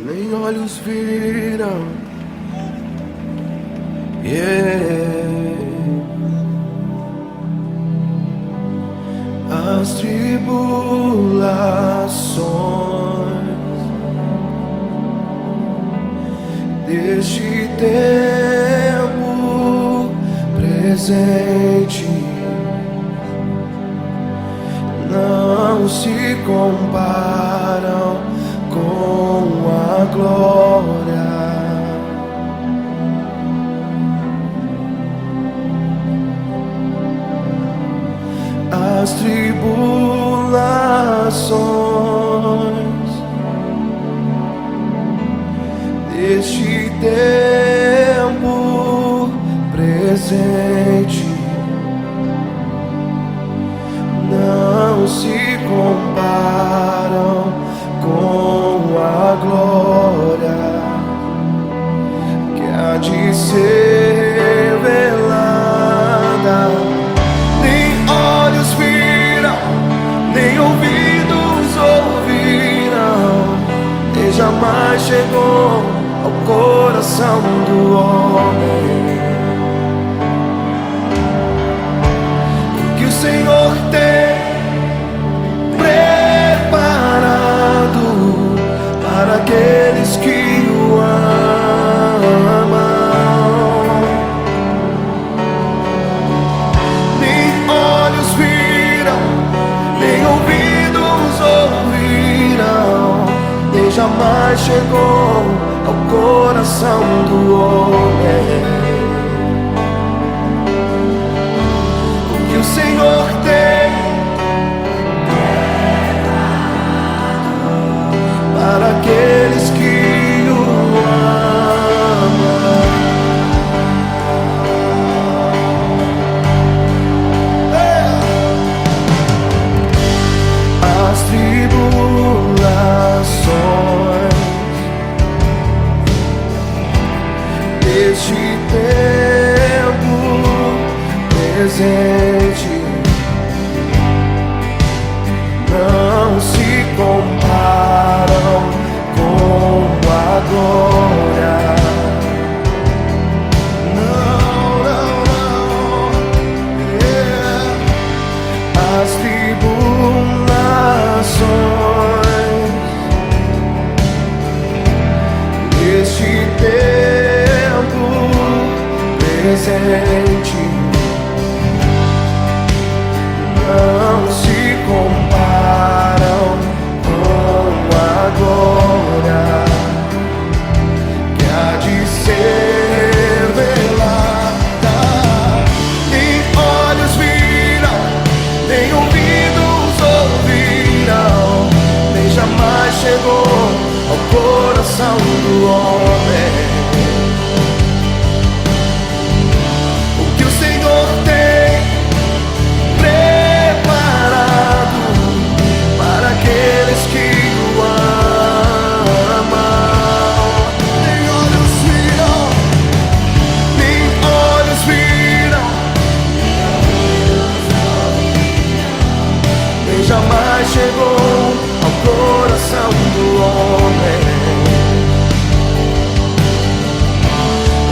nem olhos viram. As tribulações deste tempo presente não se comparam com a glória. As tribulações deste tempo presente não se comparam com a glória que há de ser revelada. Nem olhos viram, nem ouvidos ouviram, nem jamais chegou ao coração do homem o que o Senhor tem preparado para aqueles que o amam. Nem olhos viram, nem ouvidos ouviram, nem jamais chegou ao coração do homem o que o Senhor tem para aqueles que o amam. As tribulações deste tempo presente não se comparam com a glória. Não, não, não. As tribulações deste tempo presente não se comparam com a glória que há de ser revelada. Nem olhos viram, nem ouvidos ouviram, nem jamais chegou ao coração do homem o que o Senhor tem preparado para aqueles que o amam. Nem olhos viram, nem olhos viram, nem jamais chegou ao coração do homem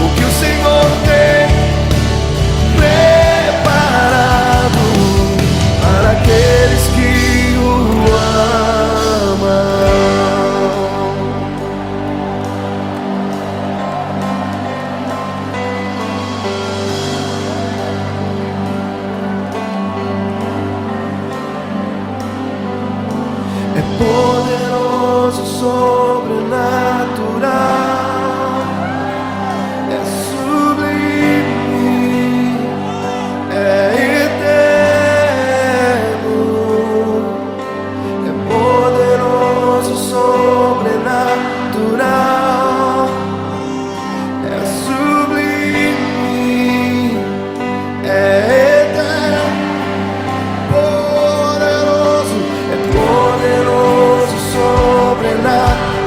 o que o Senhor tem preparado para aqueles que o amam. É poderoso, sobrenatural, é sublime, é eterno. É poderoso, sobrenatural, é sublime, é eterno. Poderoso, é poderoso, sobrenatural.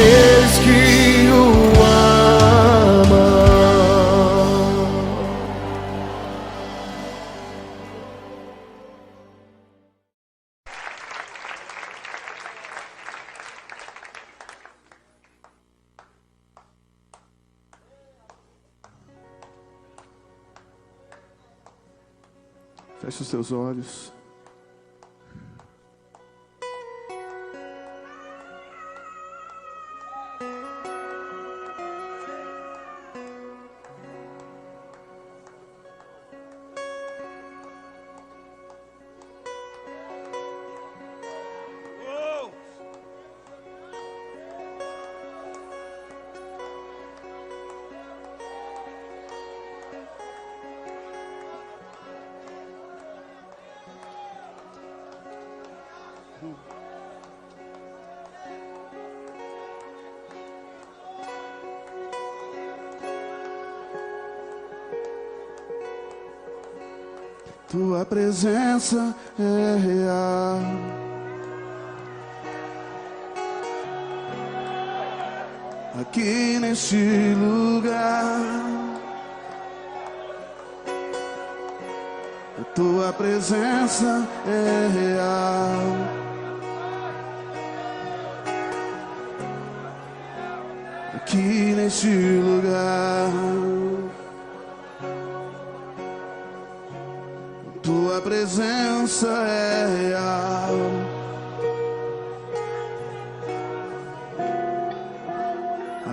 aqueles que o amam. Feche os seus olhos. Tua presença é real. Aqui neste lugar, a tua presença é real. Aqui neste lugar, tua presença é real.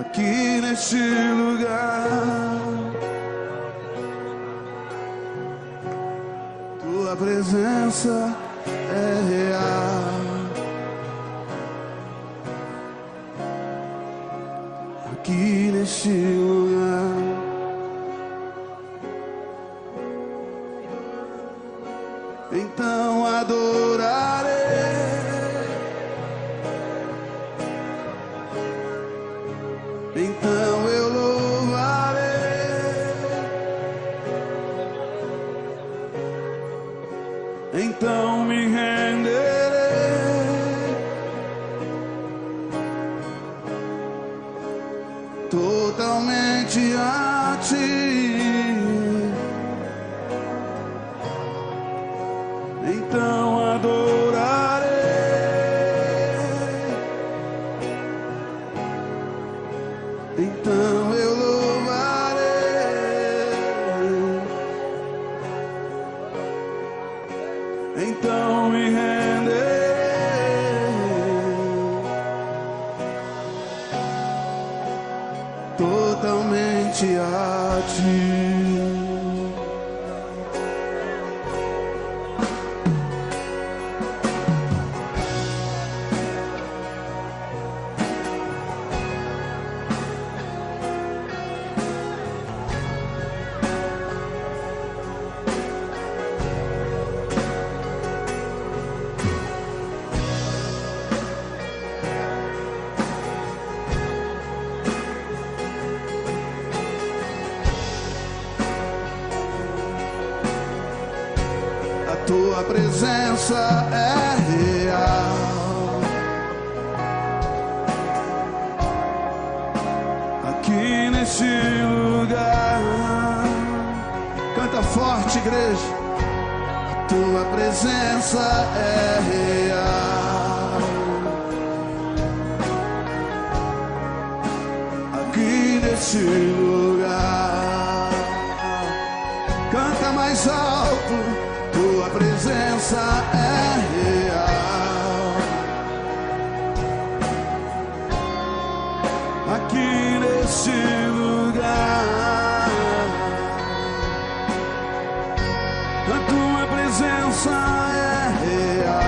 Aqui neste lugar, tua presença é real. Aqui neste lugar, então adorarei, então eu louvarei, então me renderei, totalmente a ti. Então adorarei, então eu louvarei, então me renderei, totalmente a ti. Tua presença é real. Aqui neste lugar, canta forte, igreja. Tua presença é real. Aqui neste lugar, canta mais alto. Tua presença é real. Aqui neste lugar, a tua presença é real.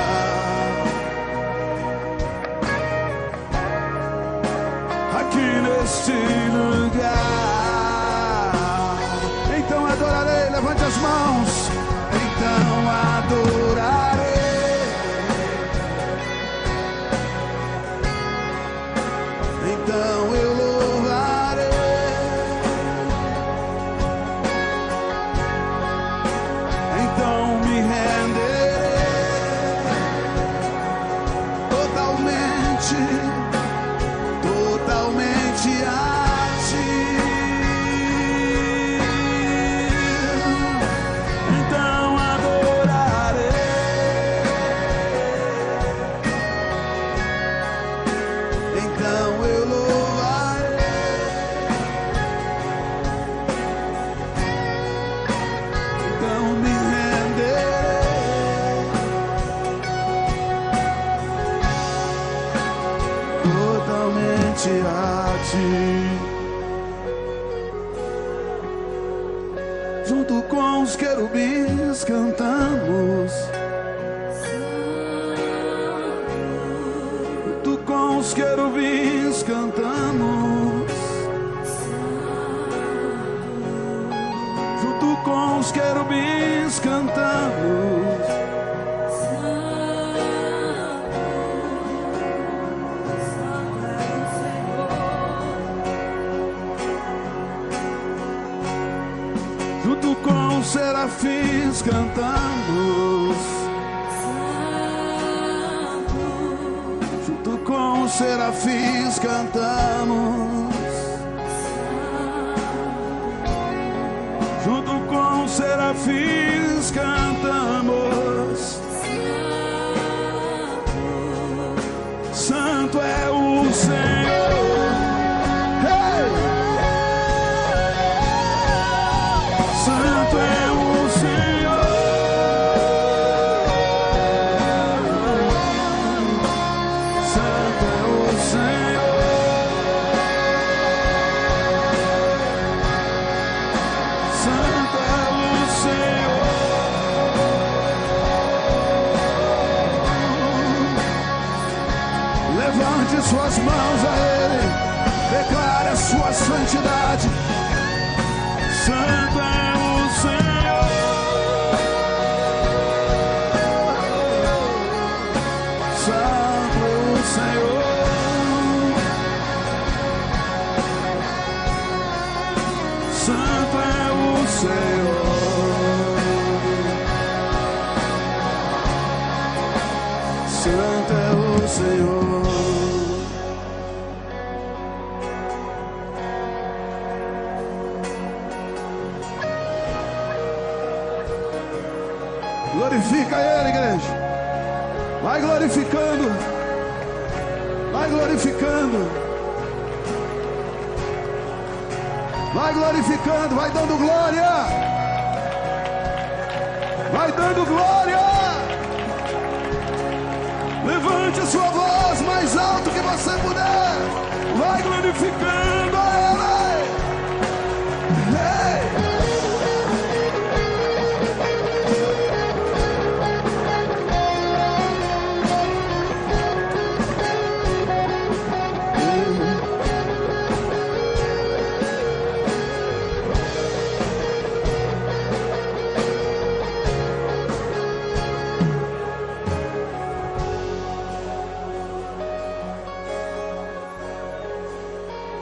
Aqui neste lugar, então adorarei, levante as mãos. Então adorarei, somente a ti. Junto com os querubins cantamos, junto com os querubins cantamos, junto com os querubins cantamos. Junto com os serafins cantamos, junto com os serafins cantamos, junto com os serafins cantamos. Santo é o Senhor. Santo é o Senhor, Santo é o Senhor, Santo é o Senhor. Levante suas mãos a Ele, declare a sua santidade. Santo é o Senhor, Santo é o Senhor, Santo é o Senhor, Santo é o Senhor. Glorifica Ele, igreja. Vai glorificando. Vai glorificando. Vai glorificando. Vai dando glória. Vai dando glória. Levante a sua voz mais alto que você puder. Vai glorificando a Ele. Hey.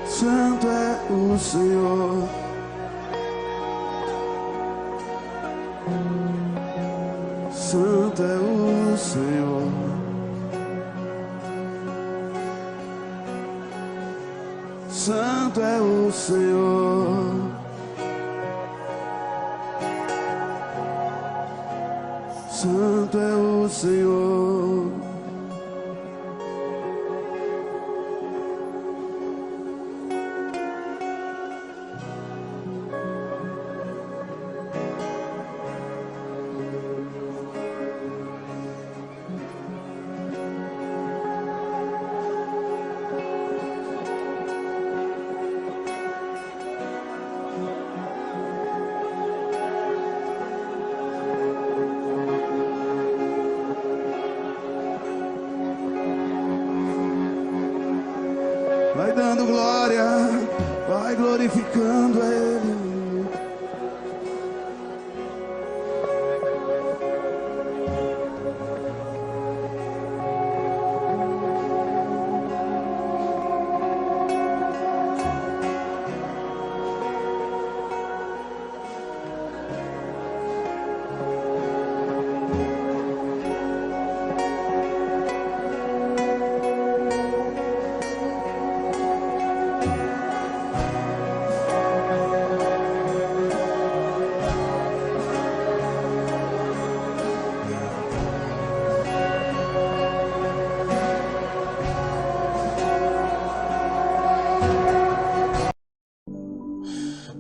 Santo é o Senhor, Santo é o Senhor, Santo é o Senhor, Santo é o Senhor. Vai dando glória, vai glorificando Ele.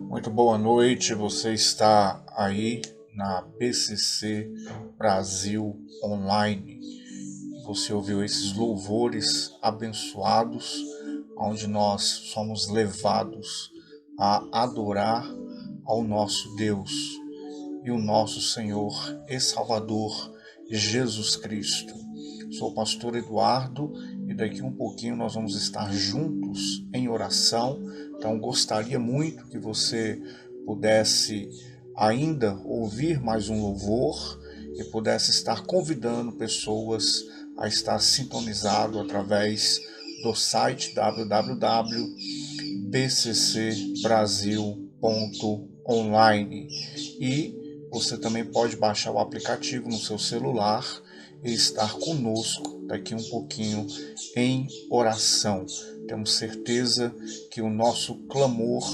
Muito boa noite, você está aí na PCC Brasil Online. Você ouviu esses louvores abençoados, onde nós somos levados a adorar ao nosso Deus e o nosso Senhor e Salvador Jesus Cristo. Sou o pastor Eduardo e daqui um pouquinho nós vamos estar juntos em oração. Então gostaria muito que você pudesse ainda ouvir mais um louvor e pudesse estar convidando pessoas a estar sintonizado através do site www.bccbrasil.online, e você também pode baixar o aplicativo no seu celular e estar conosco daqui um pouquinho em oração. Temos certeza que o nosso clamor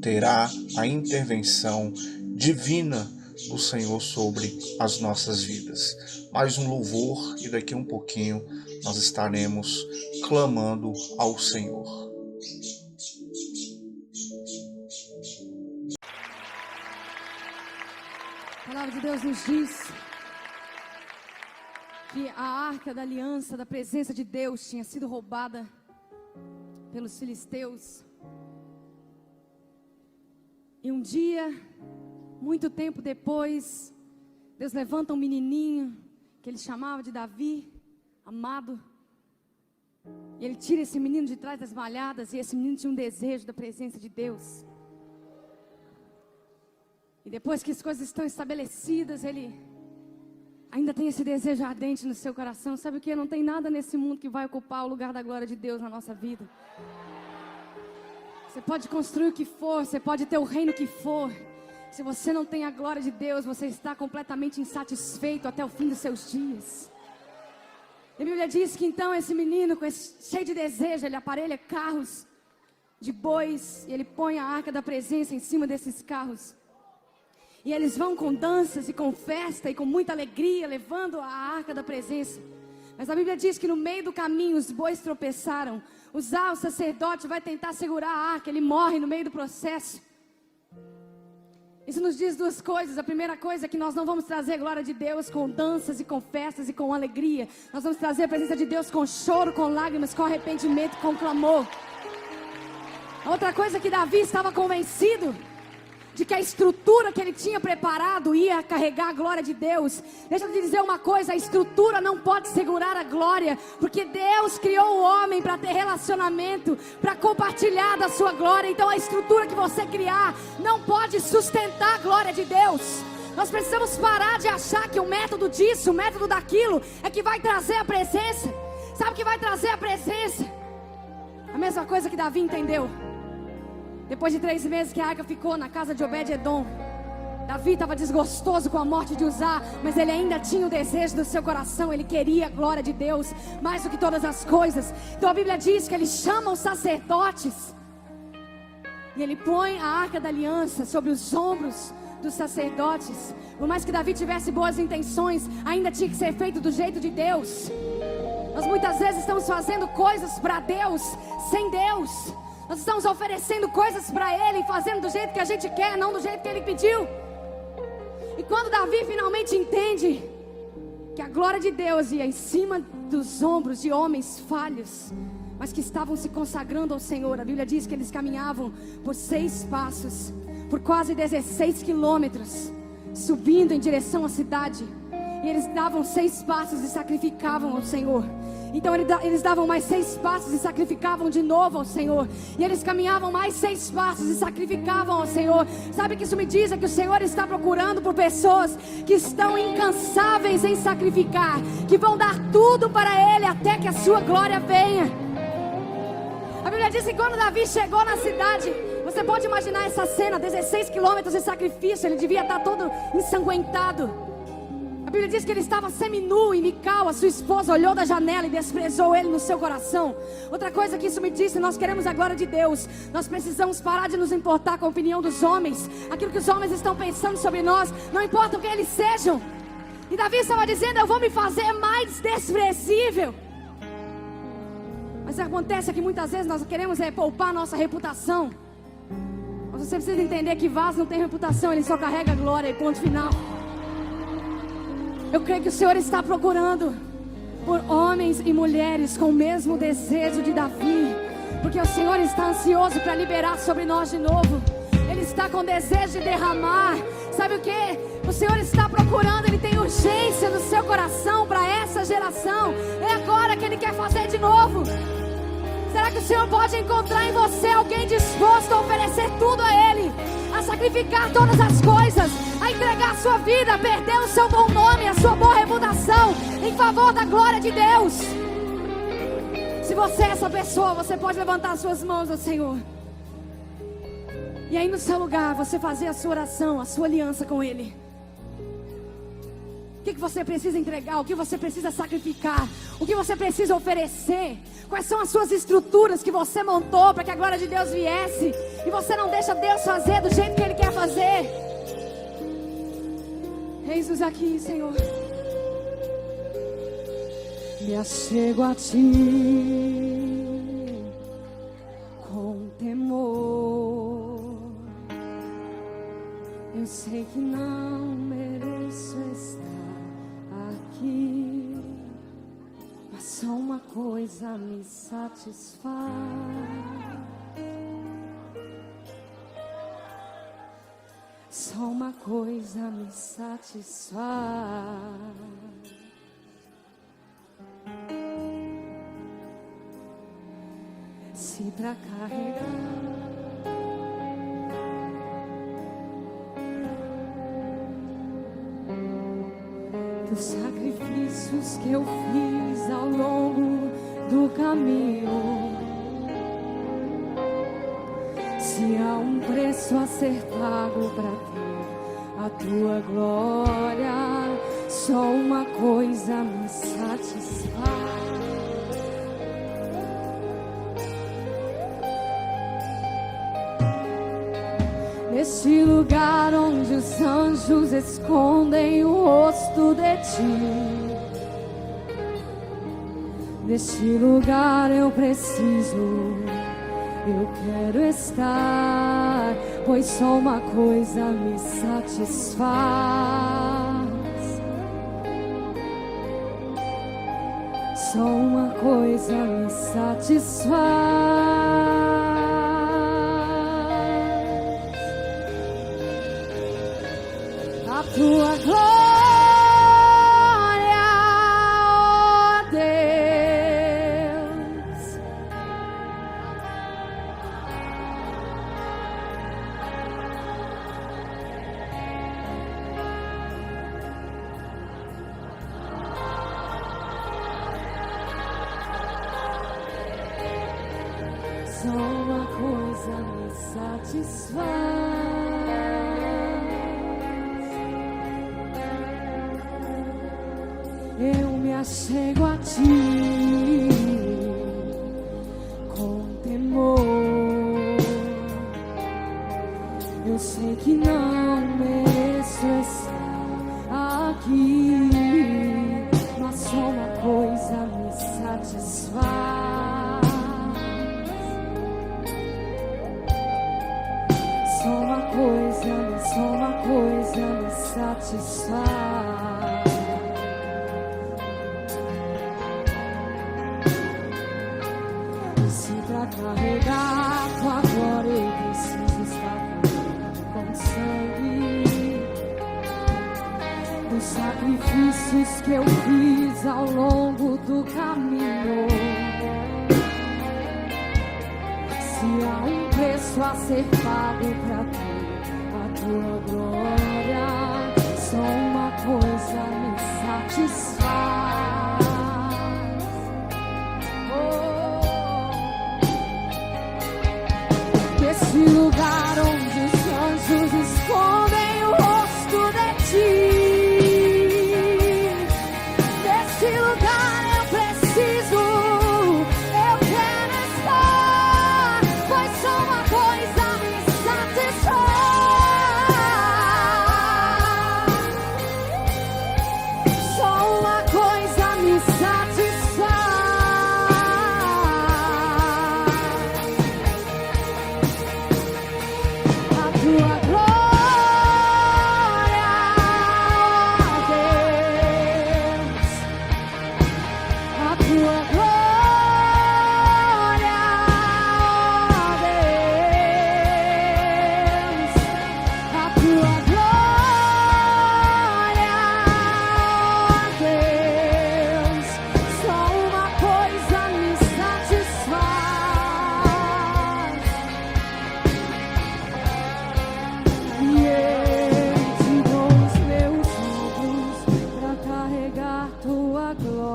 terá a intervenção divina do Senhor sobre as nossas vidas. Mais um louvor e daqui um pouquinho nós estaremos clamando ao Senhor. A palavra de Deus nos diz que a arca da aliança, da presença de Deus, tinha sido roubada pelos filisteus. E um dia, muito tempo depois, Deus levanta um menininho que ele chamava de Davi, amado. E ele tira esse menino de trás das malhadas, e esse menino tinha um desejo da presença de Deus. E depois que as coisas estão estabelecidas, ele ainda tem esse desejo ardente no seu coração. Sabe o que? Não tem nada nesse mundo que vai ocupar o lugar da glória de Deus na nossa vida. Você pode construir o que for, você pode ter o reino que for. Se você não tem a glória de Deus, você está completamente insatisfeito até o fim dos seus dias. A Bíblia diz que então esse menino, cheio de desejo, ele aparelha carros de bois, e ele põe a arca da presença em cima desses carros. E eles vão com danças e com festa e com muita alegria, levando a arca da presença. Mas a Bíblia diz que no meio do caminho os bois tropeçaram. O sacerdote vai tentar segurar a arca, ele morre no meio do processo. Isso nos diz duas coisas. A primeira coisa é que nós não vamos trazer a glória de Deus com danças e com festas e com alegria. Nós vamos trazer a presença de Deus com choro, com lágrimas, com arrependimento, com clamor. A outra coisa é que Davi estava convencido de que a estrutura que ele tinha preparado ia carregar a glória de Deus. Deixa eu te dizer uma coisa: a estrutura não pode segurar a glória, porque Deus criou o homem para ter relacionamento, para compartilhar da sua glória. Então a estrutura que você criar não pode sustentar a glória de Deus. Nós precisamos parar de achar que o método disso, o método daquilo é que vai trazer a presença. Sabe o que vai trazer a presença? A mesma coisa que Davi entendeu. Depois de 3 meses que a arca ficou na casa de Obed-Edom, Davi estava desgostoso com a morte de Uzá, mas ele ainda tinha o desejo do seu coração. Ele queria a glória de Deus mais do que todas as coisas. Então a Bíblia diz que ele chama os sacerdotes e ele põe a arca da aliança sobre os ombros dos sacerdotes. Por mais que Davi tivesse boas intenções, ainda tinha que ser feito do jeito de Deus. Nós muitas vezes estamos fazendo coisas para Deus sem Deus. Nós estamos oferecendo coisas para Ele, fazendo do jeito que a gente quer, não do jeito que Ele pediu. E quando Davi finalmente entende que a glória de Deus ia em cima dos ombros de homens falhos, mas que estavam se consagrando ao Senhor, a Bíblia diz que eles caminhavam por 6 passos, por quase 16 quilômetros, subindo em direção à cidade. E eles davam 6 passos e sacrificavam ao Senhor. Então eles davam mais 6 passos e sacrificavam de novo ao Senhor. E eles caminhavam mais 6 passos e sacrificavam ao Senhor. Sabe o que isso me diz? É que o Senhor está procurando por pessoas que estão incansáveis em sacrificar, que vão dar tudo para Ele até que a sua glória venha. A Bíblia diz que quando Davi chegou na cidade, você pode imaginar essa cena, 16 quilômetros de sacrifício, ele devia estar todo ensanguentado. A Bíblia diz que ele estava seminu, e Mical, a sua esposa, olhou da janela e desprezou ele no seu coração. Outra coisa que isso me disse: nós queremos a glória de Deus. Nós precisamos parar de nos importar com a opinião dos homens, aquilo que os homens estão pensando sobre nós, não importa o que eles sejam. E Davi estava dizendo: eu vou me fazer mais desprezível. Mas o que acontece é que muitas vezes nós queremos poupar a nossa reputação. Mas você precisa entender que vaso não tem reputação, ele só carrega a glória, e ponto final. Eu creio que o Senhor está procurando por homens e mulheres com o mesmo desejo de Davi, Porque o Senhor está ansioso para liberar sobre nós de novo. Ele está com desejo de derramar. Sabe o que? O Senhor está procurando, Ele tem urgência no seu coração para essa geração. É agora que Ele quer fazer de novo. Será que o Senhor pode encontrar em você alguém disposto a oferecer tudo a Ele? A sacrificar todas as coisas, a entregar a sua vida, a perder o seu bom nome, a sua boa reputação, em favor da glória de Deus. Se você é essa pessoa, você pode levantar as suas mãos ao Senhor. E aí no seu lugar, você fazer a sua oração, a sua aliança com Ele. O que você precisa entregar? O que você precisa sacrificar? O que você precisa oferecer? Quais são as suas estruturas que você montou para que a glória de Deus viesse? E você não deixa Deus fazer do jeito que Ele quer fazer? Eis-nos aqui, Senhor. Me achego a Ti com temor. Eu sei que não mereço estar aqui, mas só uma coisa me satisfaz. Só uma coisa me satisfaz. Se pra carregar dos sacrifícios que eu fiz ao longo do caminho, se há um preço a ser pago para ter a Tua glória, só uma coisa me satisfaz. Neste lugar onde os anjos escondem o rosto de Ti, neste lugar eu preciso, eu quero estar, pois só uma coisa me satisfaz. Só uma coisa me satisfaz. A Tua glória, ó Deus. Só uma coisa me satisfaz. Eu me achego a Ti com temor. Eu sei que não mereço estar aqui, mas só uma coisa me satisfaz. Só uma coisa me satisfaz. Pra carregar Tua glória eu preciso estar com sangue dos sacrifícios que eu fiz ao longo do caminho. Se há um preço a ser pago pra ter a Tua glória, só uma coisa me satisfaz. Esse lugar onde os anjos escondem o rosto de Ti, nesse lugar eu preciso, eu quero estar, pois só uma coisa me satisfaz. Só uma coisa me satisfaz. Tua glória, ó Deus.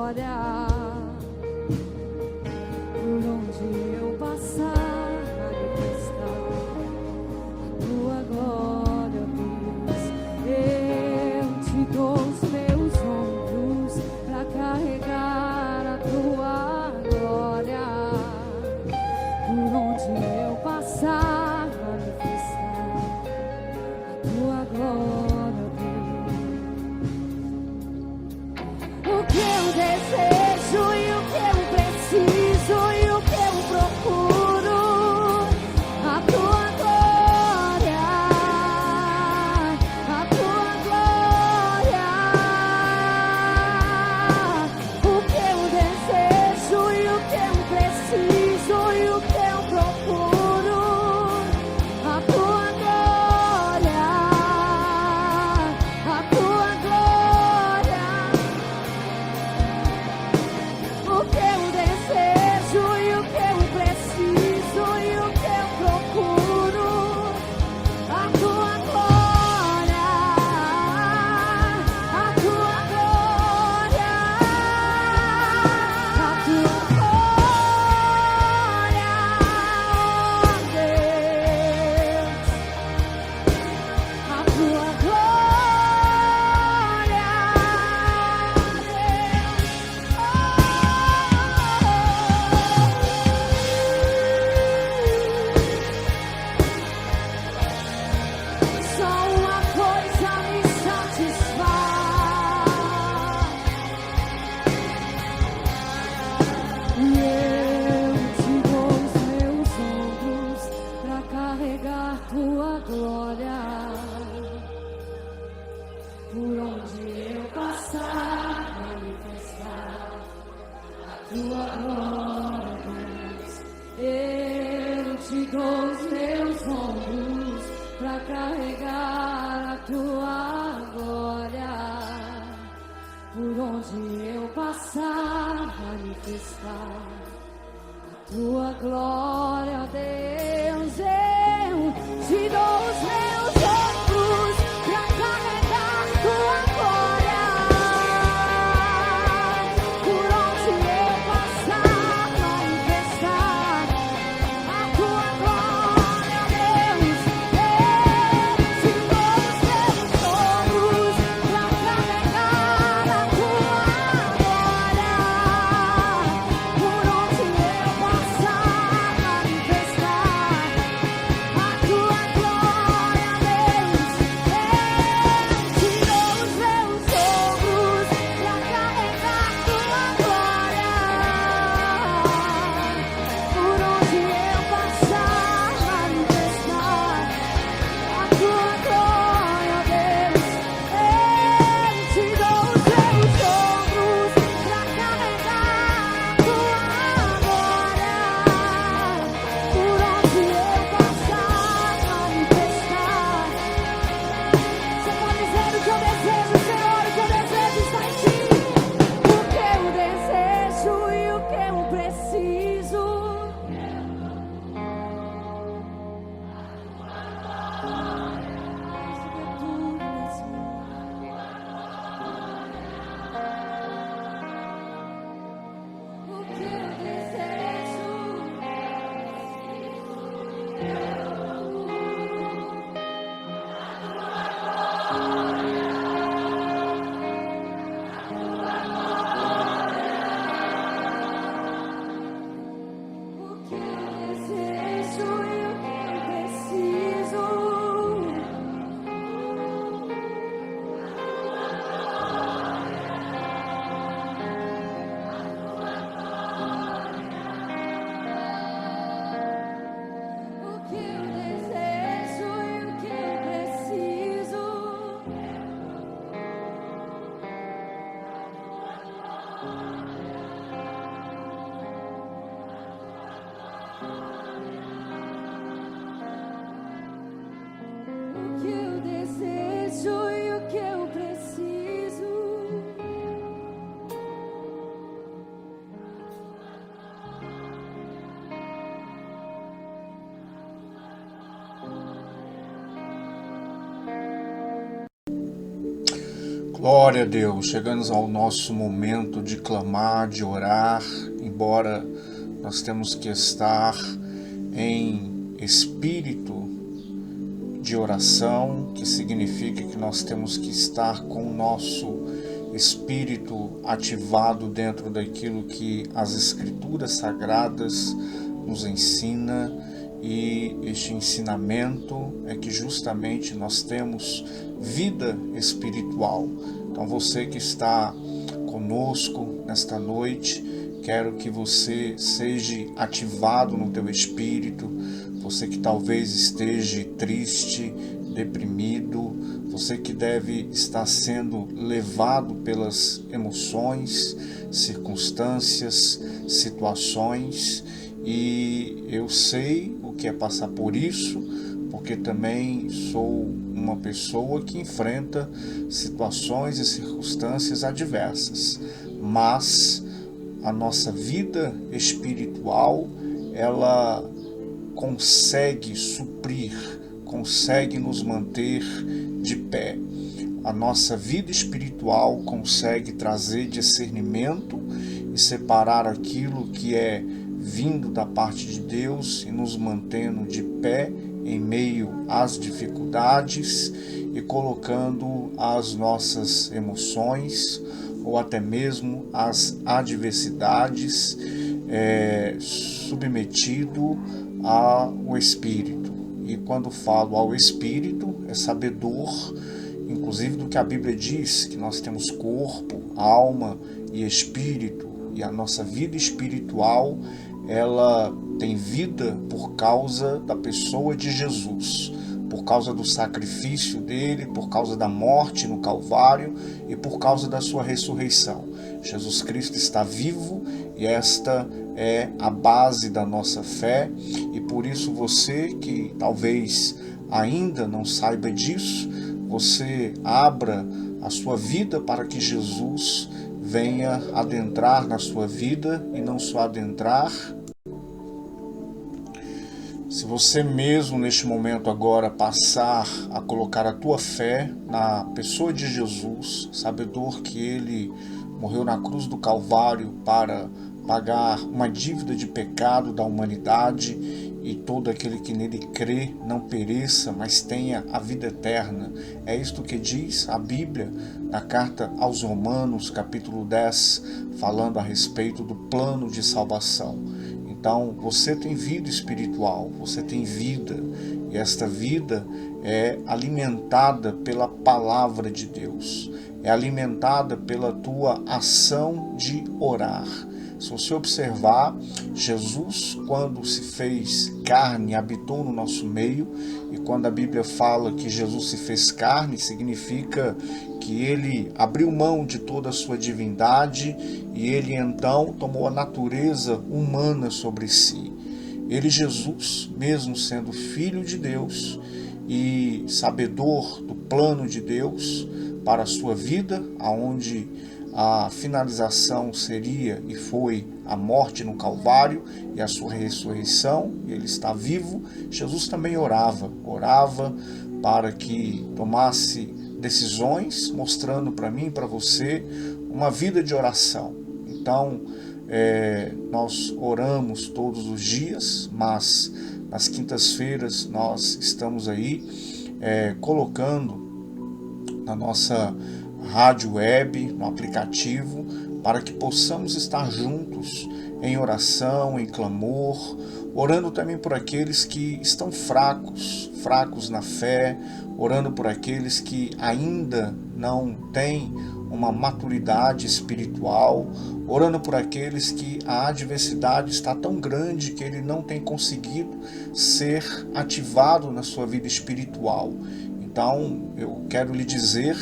glória. Por onde eu passar, manifestar a tua glória, Deus. Eu te dou os meus ombros pra carregar a tua glória. Por onde eu passar, manifestar a tua glória, Deus. O que eu desejo e o que eu preciso e o que eu procuro, a tua glória, a tua glória. O que eu desejo e o que eu preciso e o que eu procuro, a tua glória, a tua glória. O que eu desejo e o que eu preciso e o que eu procuro, a tua glória, a tua glória, a tua glória, ó Deus, a tua glória, só uma coisa me satisfaz, e eu te dou os meus ombros pra carregar tua glória. Por onde eu passar, manifestar a tua glória, Deus. Eu te dou os meus ombros pra carregar a tua glória. Por onde eu passar, manifestar a tua glória, Deus. Eu te dou os meus ombros pra carregar tua glória. Por onde eu passar, manifestar a tua glória, Deus. Eu te dou os meus ombros pra carregar a tua glória. Por onde eu passar, manifestar a tua glória, Deus. Eu te dou os meus ombros pra carregar tua glória. Por onde eu passar, manifestar a tua glória, Deus. Eu te dou os meus ombros pra carregar a tua glória. Por onde eu passar, manifestar. Você pode dizer o que eu desejo, Senhor, o que eu desejo está em ti. O que eu desejo e o que eu preciso. O que eu desejo. O que eu desejo e o que eu preciso. O que Glória a Deus, chegamos ao nosso momento de clamar, de orar, embora nós temos que estar em espírito de oração, que significa que nós temos que estar com o nosso espírito ativado dentro daquilo que as Escrituras Sagradas nos ensina, e este ensinamento é que justamente nós temos vida espiritual. Então você que está conosco nesta noite, quero que você seja ativado no teu espírito, você que talvez esteja triste, deprimido, você que deve estar sendo levado pelas emoções, circunstâncias, situações, e eu sei o que é passar por isso, porque também sou uma pessoa que enfrenta situações e circunstâncias adversas, mas a nossa vida espiritual, ela consegue suprir, consegue nos manter de pé. A nossa vida espiritual consegue trazer discernimento e separar aquilo que é vindo da parte de Deus e nos mantendo de pé em meio às dificuldades e colocando as nossas emoções ou até mesmo as adversidades submetido ao Espírito. E quando falo ao Espírito, é sabedor, inclusive do que a Bíblia diz, que nós temos corpo, alma e espírito, e a nossa vida espiritual, ela tem vida por causa da pessoa de Jesus, por causa do sacrifício dele, por causa da morte no Calvário e por causa da sua ressurreição. Jesus Cristo está vivo e esta é a base da nossa fé, e por isso você que talvez ainda não saiba disso, você abra a sua vida para que Jesus venha adentrar na sua vida, e não só adentrar. Se você mesmo neste momento agora passar a colocar a tua fé na pessoa de Jesus, sabedor que ele morreu na cruz do Calvário para pagar uma dívida de pecado da humanidade, e todo aquele que nele crê não pereça, mas tenha a vida eterna. É isto que diz a Bíblia na carta aos Romanos, capítulo 10, falando a respeito do plano de salvação. Então, você tem vida espiritual, você tem vida, e esta vida é alimentada pela palavra de Deus, é alimentada pela tua ação de orar. Se você observar, Jesus, quando se fez carne, habitou no nosso meio, e quando a Bíblia fala que Jesus se fez carne, significa que ele abriu mão de toda a sua divindade e ele então tomou a natureza humana sobre si. Ele, Jesus, mesmo sendo filho de Deus e sabedor do plano de Deus para a sua vida, aonde a finalização seria e foi a morte no Calvário e a sua ressurreição, ele está vivo. Jesus também orava para que tomasse decisões, mostrando para mim e para você uma vida de oração. Então, nós oramos todos os dias, mas nas quintas-feiras nós estamos aí colocando na nossa rádio web, no aplicativo, para que possamos estar juntos em oração, em clamor, orando também por aqueles que estão fracos na fé, orando por aqueles que ainda não têm uma maturidade espiritual, orando por aqueles que a adversidade está tão grande que ele não tem conseguido ser ativado na sua vida espiritual. Então, eu quero lhe dizer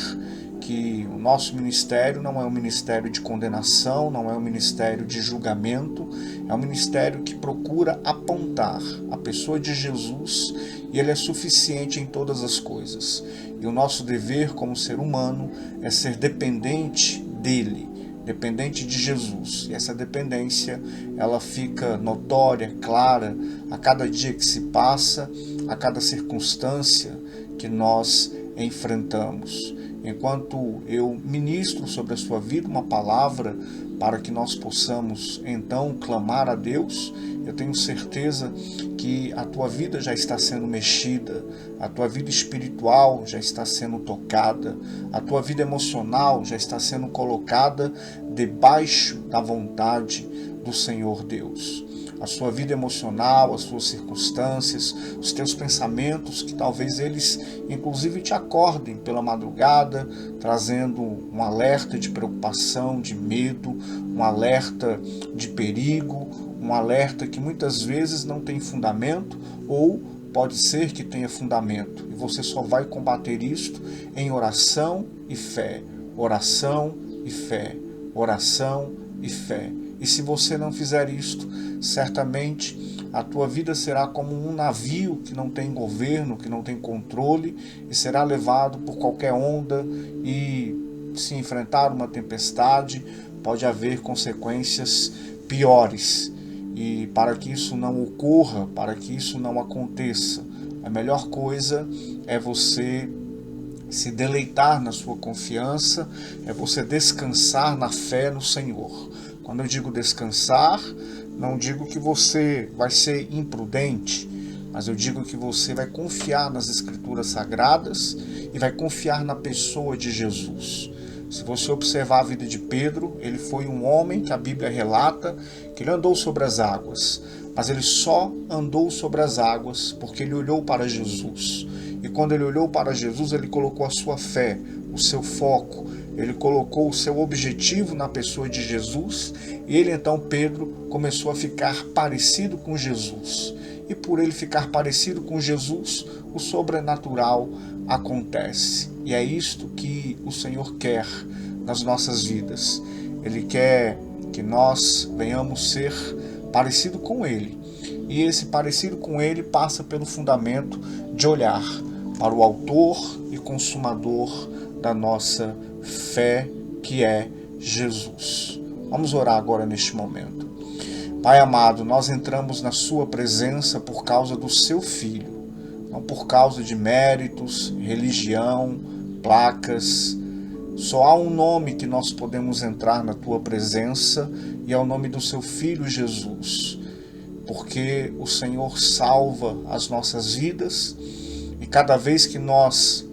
que o nosso ministério não é um ministério de condenação, não é um ministério de julgamento, é um ministério que procura apontar a pessoa de Jesus, e ele é suficiente em todas as coisas. E o nosso dever como ser humano é ser dependente dele, dependente de Jesus. E essa dependência, ela fica notória, clara, a cada dia que se passa, a cada circunstância que nós enfrentamos. enquanto eu ministro sobre a sua vida uma palavra para que nós possamos então clamar a Deus, eu tenho certeza que a tua vida já está sendo mexida, a tua vida espiritual já está sendo tocada, a tua vida emocional já está sendo colocada debaixo da vontade do Senhor Deus. A sua vida emocional, as suas circunstâncias, os teus pensamentos, que talvez eles inclusive te acordem pela madrugada, trazendo um alerta de preocupação, de medo, um alerta de perigo, um alerta que muitas vezes não tem fundamento, ou pode ser que tenha fundamento, e você só vai combater isto em oração e fé, oração e fé, oração e fé. E se você não fizer isto, certamente a tua vida será como um navio que não tem governo, que não tem controle, e será levado por qualquer onda, e se enfrentar uma tempestade, pode haver consequências piores. E para que isso não ocorra, para que isso não aconteça, a melhor coisa é você se deleitar na sua confiança, é você descansar na fé no Senhor. Quando eu digo descansar, não digo que você vai ser imprudente, mas eu digo que você vai confiar nas Escrituras Sagradas e vai confiar na pessoa de Jesus. Se você observar a vida de Pedro, ele foi um homem que a Bíblia relata que ele andou sobre as águas, mas ele só andou sobre as águas porque ele olhou para Jesus. E quando ele olhou para Jesus, ele colocou a sua fé, o seu foco, ele colocou o seu objetivo na pessoa de Jesus, e ele então, Pedro, começou a ficar parecido com Jesus. E por ele ficar parecido com Jesus, o sobrenatural acontece. E é isto que o Senhor quer nas nossas vidas. Ele quer que nós venhamos ser parecido com Ele. E esse parecido com Ele passa pelo fundamento de olhar para o autor e consumador da nossa fé, que é Jesus. Vamos orar agora neste momento. Pai amado, nós entramos na sua presença por causa do seu Filho, não por causa de méritos, religião, placas. Só há um nome que nós podemos entrar na tua presença, e é o nome do seu Filho Jesus, porque o Senhor salva as nossas vidas, e cada vez que nós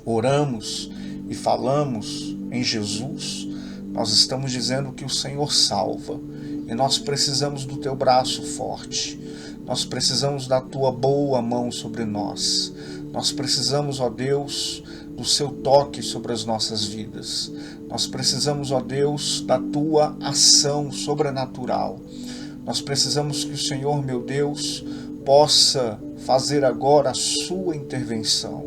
oramos e falamos em Jesus, nós estamos dizendo que o Senhor salva. E nós precisamos do teu braço forte. Nós precisamos da tua boa mão sobre nós. Nós precisamos, ó Deus, do seu toque sobre as nossas vidas. Nós precisamos, ó Deus, da tua ação sobrenatural. Nós precisamos que o Senhor, meu Deus, possa fazer agora a sua intervenção.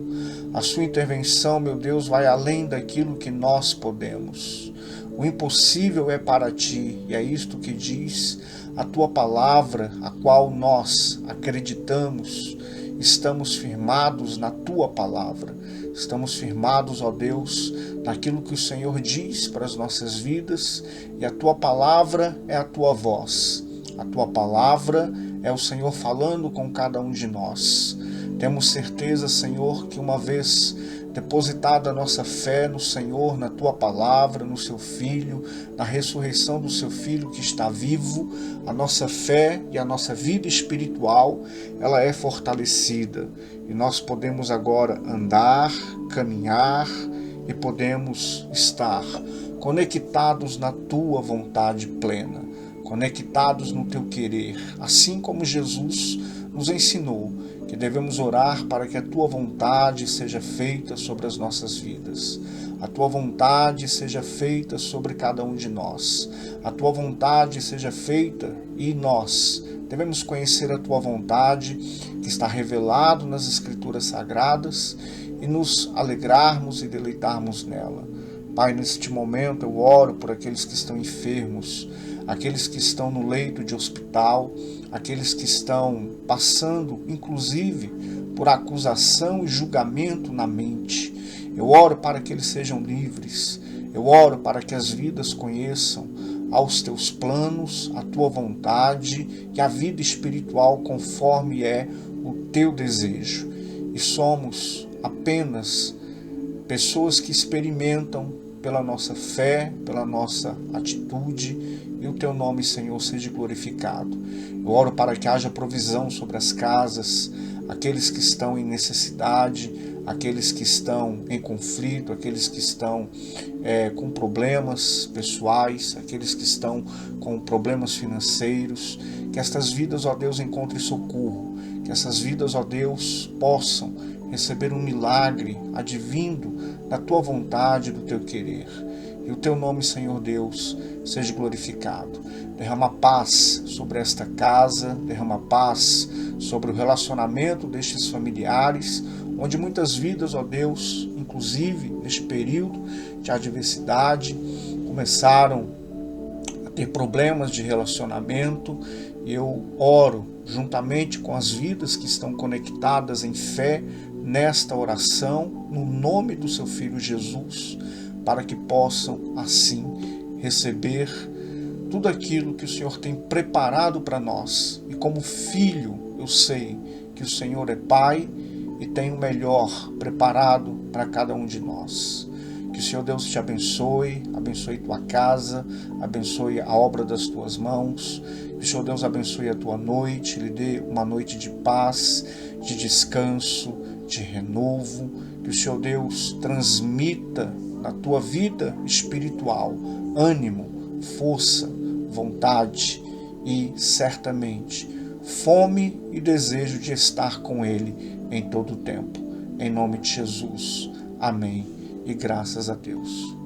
A sua intervenção, meu Deus, vai além daquilo que nós podemos. O impossível é para ti, e é isto que diz a tua palavra, a qual nós acreditamos. Estamos firmados na tua palavra. Estamos firmados, ó Deus, naquilo que o Senhor diz para as nossas vidas, e a tua palavra é a tua voz. A tua palavra é o Senhor falando com cada um de nós. Temos certeza, Senhor, que uma vez depositada a nossa fé no Senhor, na tua palavra, no seu Filho, na ressurreição do seu Filho que está vivo, a nossa fé e a nossa vida espiritual, ela é fortalecida. E nós podemos agora andar, caminhar, e podemos estar conectados na tua vontade plena, conectados no teu querer, assim como Jesus nos ensinou que devemos orar para que a tua vontade seja feita sobre as nossas vidas. A tua vontade seja feita sobre cada um de nós. A tua vontade seja feita, e nós devemos conhecer a tua vontade, que está revelado nas Escrituras Sagradas, e nos alegrarmos e deleitarmos nela. Pai, neste momento eu oro por aqueles que estão enfermos, aqueles que estão no leito de hospital, aqueles que estão passando, inclusive, por acusação e julgamento na mente. Eu oro para que eles sejam livres. Eu oro para que as vidas conheçam aos teus planos, a tua vontade e a vida espiritual conforme é o teu desejo. E somos apenas pessoas que experimentam pela nossa fé, pela nossa atitude, e o teu nome, Senhor, seja glorificado. Eu oro para que haja provisão sobre as casas, aqueles que estão em necessidade, aqueles que estão em conflito, aqueles que estão com problemas pessoais, aqueles que estão com problemas financeiros, que estas vidas, ó Deus, encontrem socorro, que essas vidas, ó Deus, possam receber um milagre advindo da tua vontade, do teu querer. E o teu nome, Senhor Deus, seja glorificado. Derrama paz sobre esta casa, derrama paz sobre o relacionamento destes familiares, onde muitas vidas, ó Deus, inclusive neste período de adversidade, começaram a ter problemas de relacionamento. E eu oro juntamente com as vidas que estão conectadas em fé nesta oração, no nome do seu Filho Jesus, para que possam assim receber tudo aquilo que o Senhor tem preparado para nós. E como filho, eu sei que o Senhor é Pai e tem o melhor preparado para cada um de nós. Que o Senhor Deus te abençoe, abençoe tua casa, abençoe a obra das tuas mãos. Que o Senhor Deus abençoe a tua noite, lhe dê uma noite de paz, de descanso, de renovo. Que o Senhor Deus transmita na tua vida espiritual ânimo, força, vontade e, certamente, fome e desejo de estar com Ele em todo o tempo. Em nome de Jesus. Amém. E graças a Deus.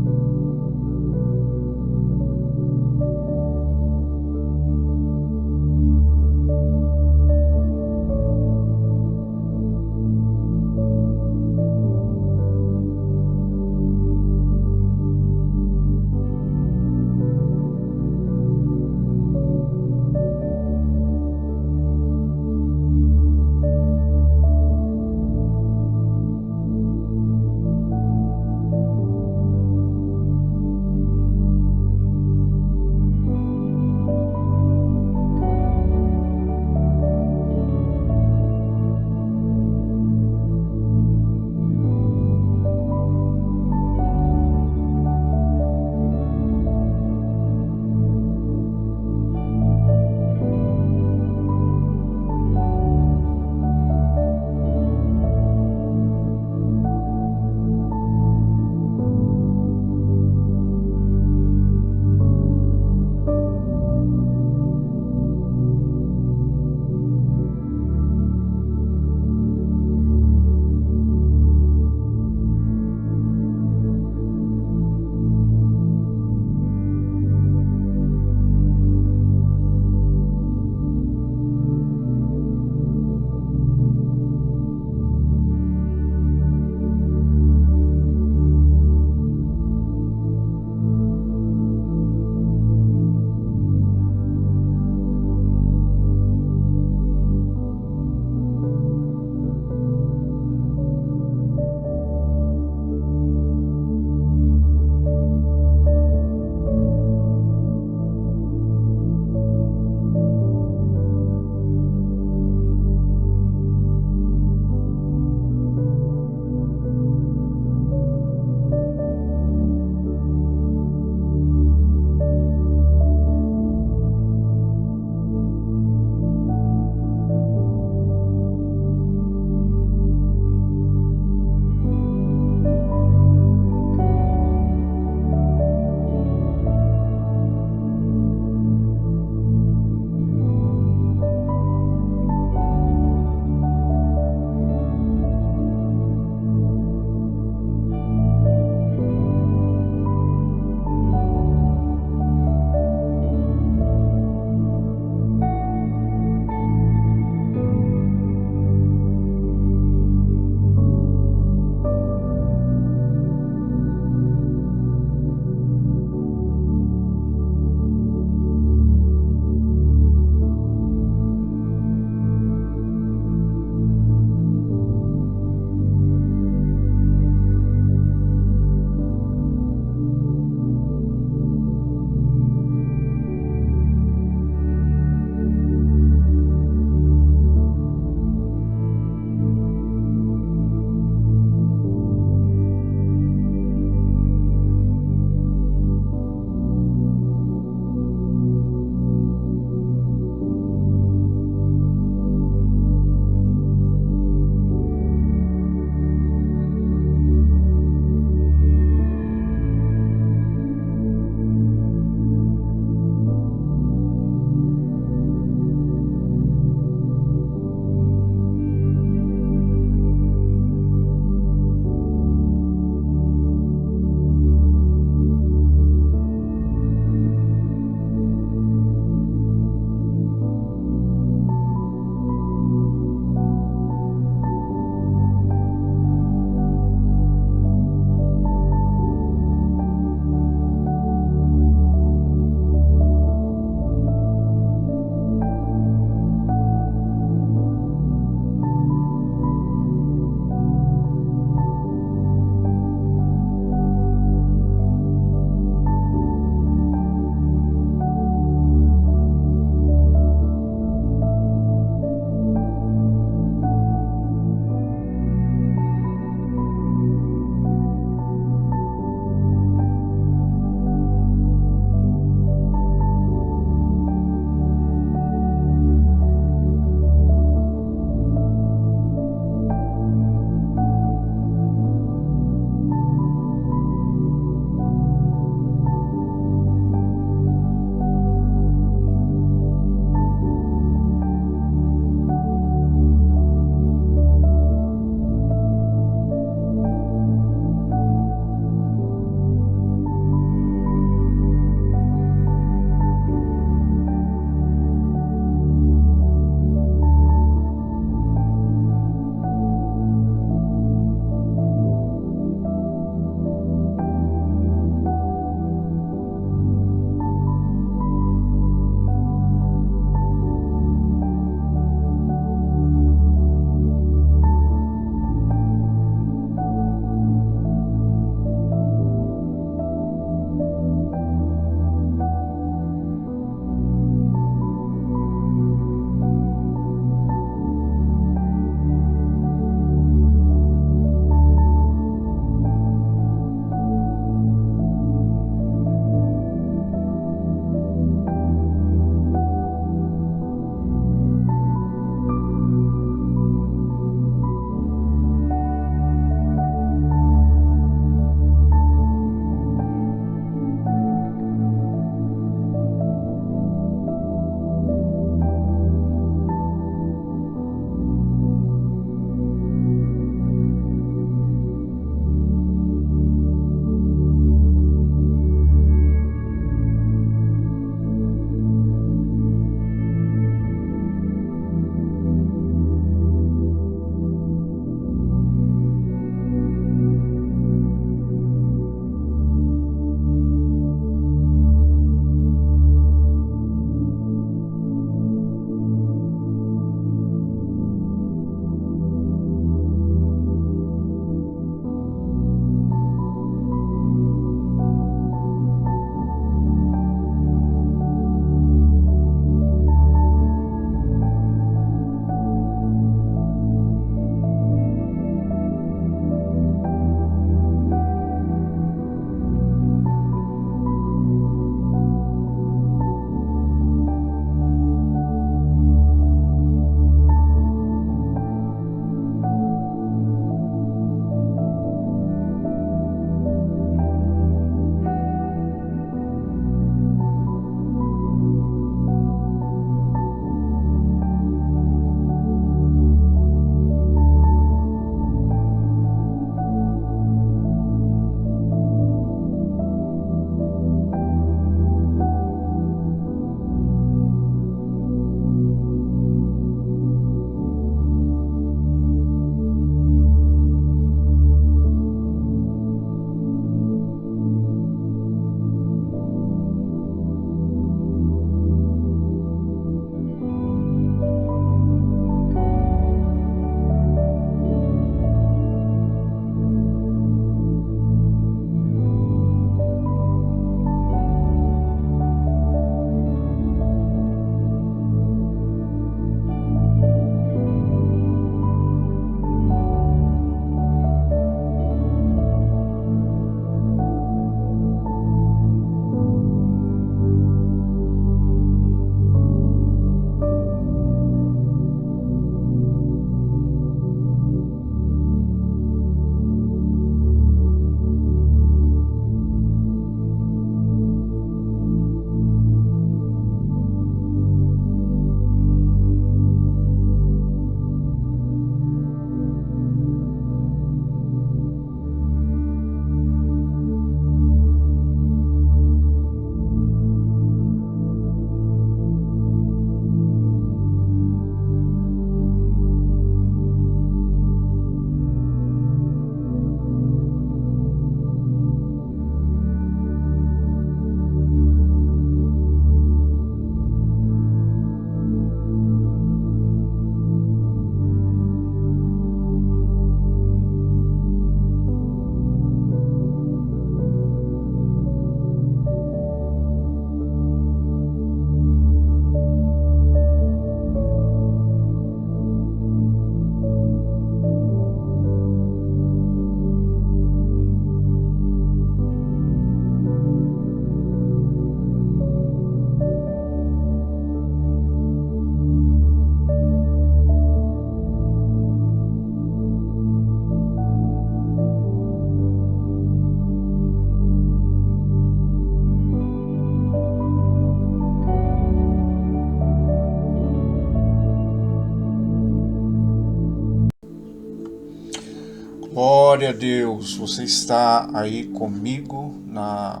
Glória a Deus, você está aí comigo na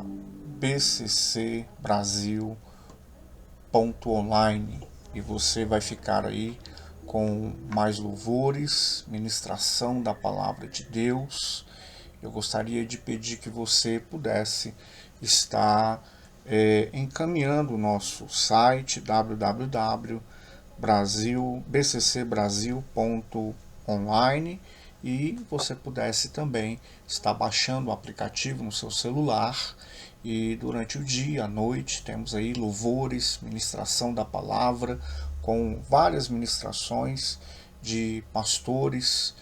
bccbrasil.online e você vai ficar aí com mais louvores, ministração da palavra de Deus. Eu gostaria de pedir que você pudesse estar encaminhando o nosso site www.bccbrasil.online e você pudesse também estar baixando o aplicativo no seu celular e durante o dia, à noite, temos aí louvores, ministração da palavra, com várias ministrações de pastores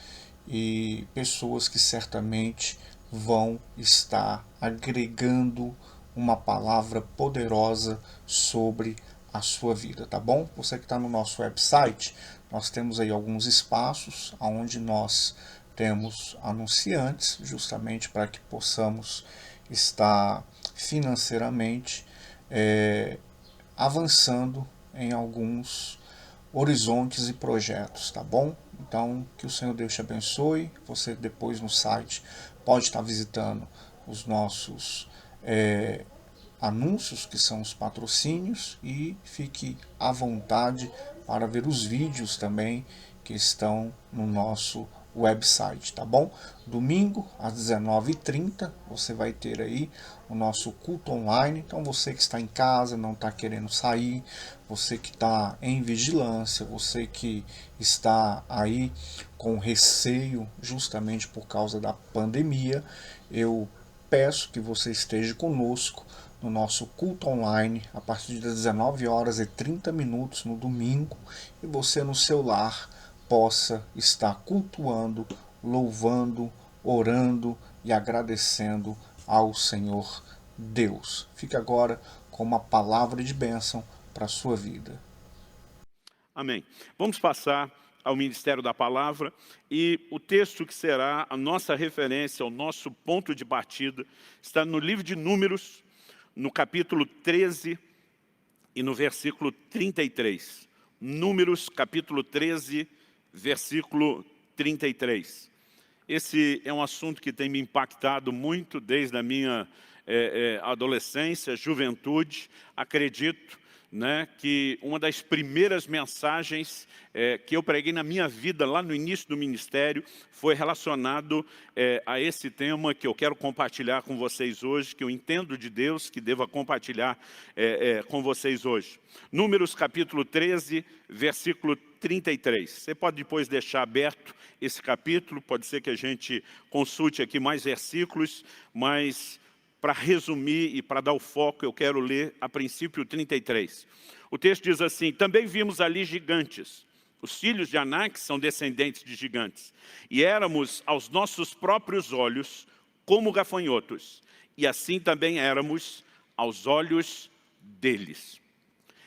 e pessoas que certamente vão estar agregando uma palavra poderosa sobre a sua vida, tá bom? Você que está no nosso website, nós temos aí alguns espaços onde nós temos anunciantes, justamente para que possamos estar financeiramente avançando em alguns horizontes e projetos, tá bom? Então, que o Senhor Deus te abençoe. Você depois no site pode estar visitando os nossos anúncios, que são os patrocínios, e fique à vontade para ver os vídeos também que estão no nosso website, tá bom? Domingo, às 19h30, você vai ter aí o nosso culto online. Então você que está em casa, não está querendo sair, você que está em vigilância, você que está aí com receio justamente por causa da pandemia, eu peço que você esteja conosco no nosso culto online a partir das 19h30 no domingo, e você no seu lar possa estar cultuando, louvando, orando e agradecendo ao Senhor Deus. Fique agora com uma palavra de bênção para a sua vida. Amém. Vamos passar ao Ministério da Palavra, e o texto que será a nossa referência, o nosso ponto de partida, está no livro de Números, no capítulo 13 e no versículo 33. Números, capítulo 13, versículo 33. Esse é um assunto que tem me impactado muito desde a minha adolescência, juventude. Acredito, né, que uma das primeiras mensagens que eu preguei na minha vida, lá no início do ministério, foi relacionado a esse tema que eu quero compartilhar com vocês hoje, que eu entendo de Deus, que devo compartilhar com vocês hoje. Números capítulo 13, versículo 33. Você pode depois deixar aberto esse capítulo, pode ser que a gente consulte aqui mais versículos, mas para resumir e para dar o foco, eu quero ler a princípio 33. O texto diz assim: também vimos ali gigantes. Os filhos de Anak são descendentes de gigantes. E éramos aos nossos próprios olhos como gafanhotos. E assim também éramos aos olhos deles.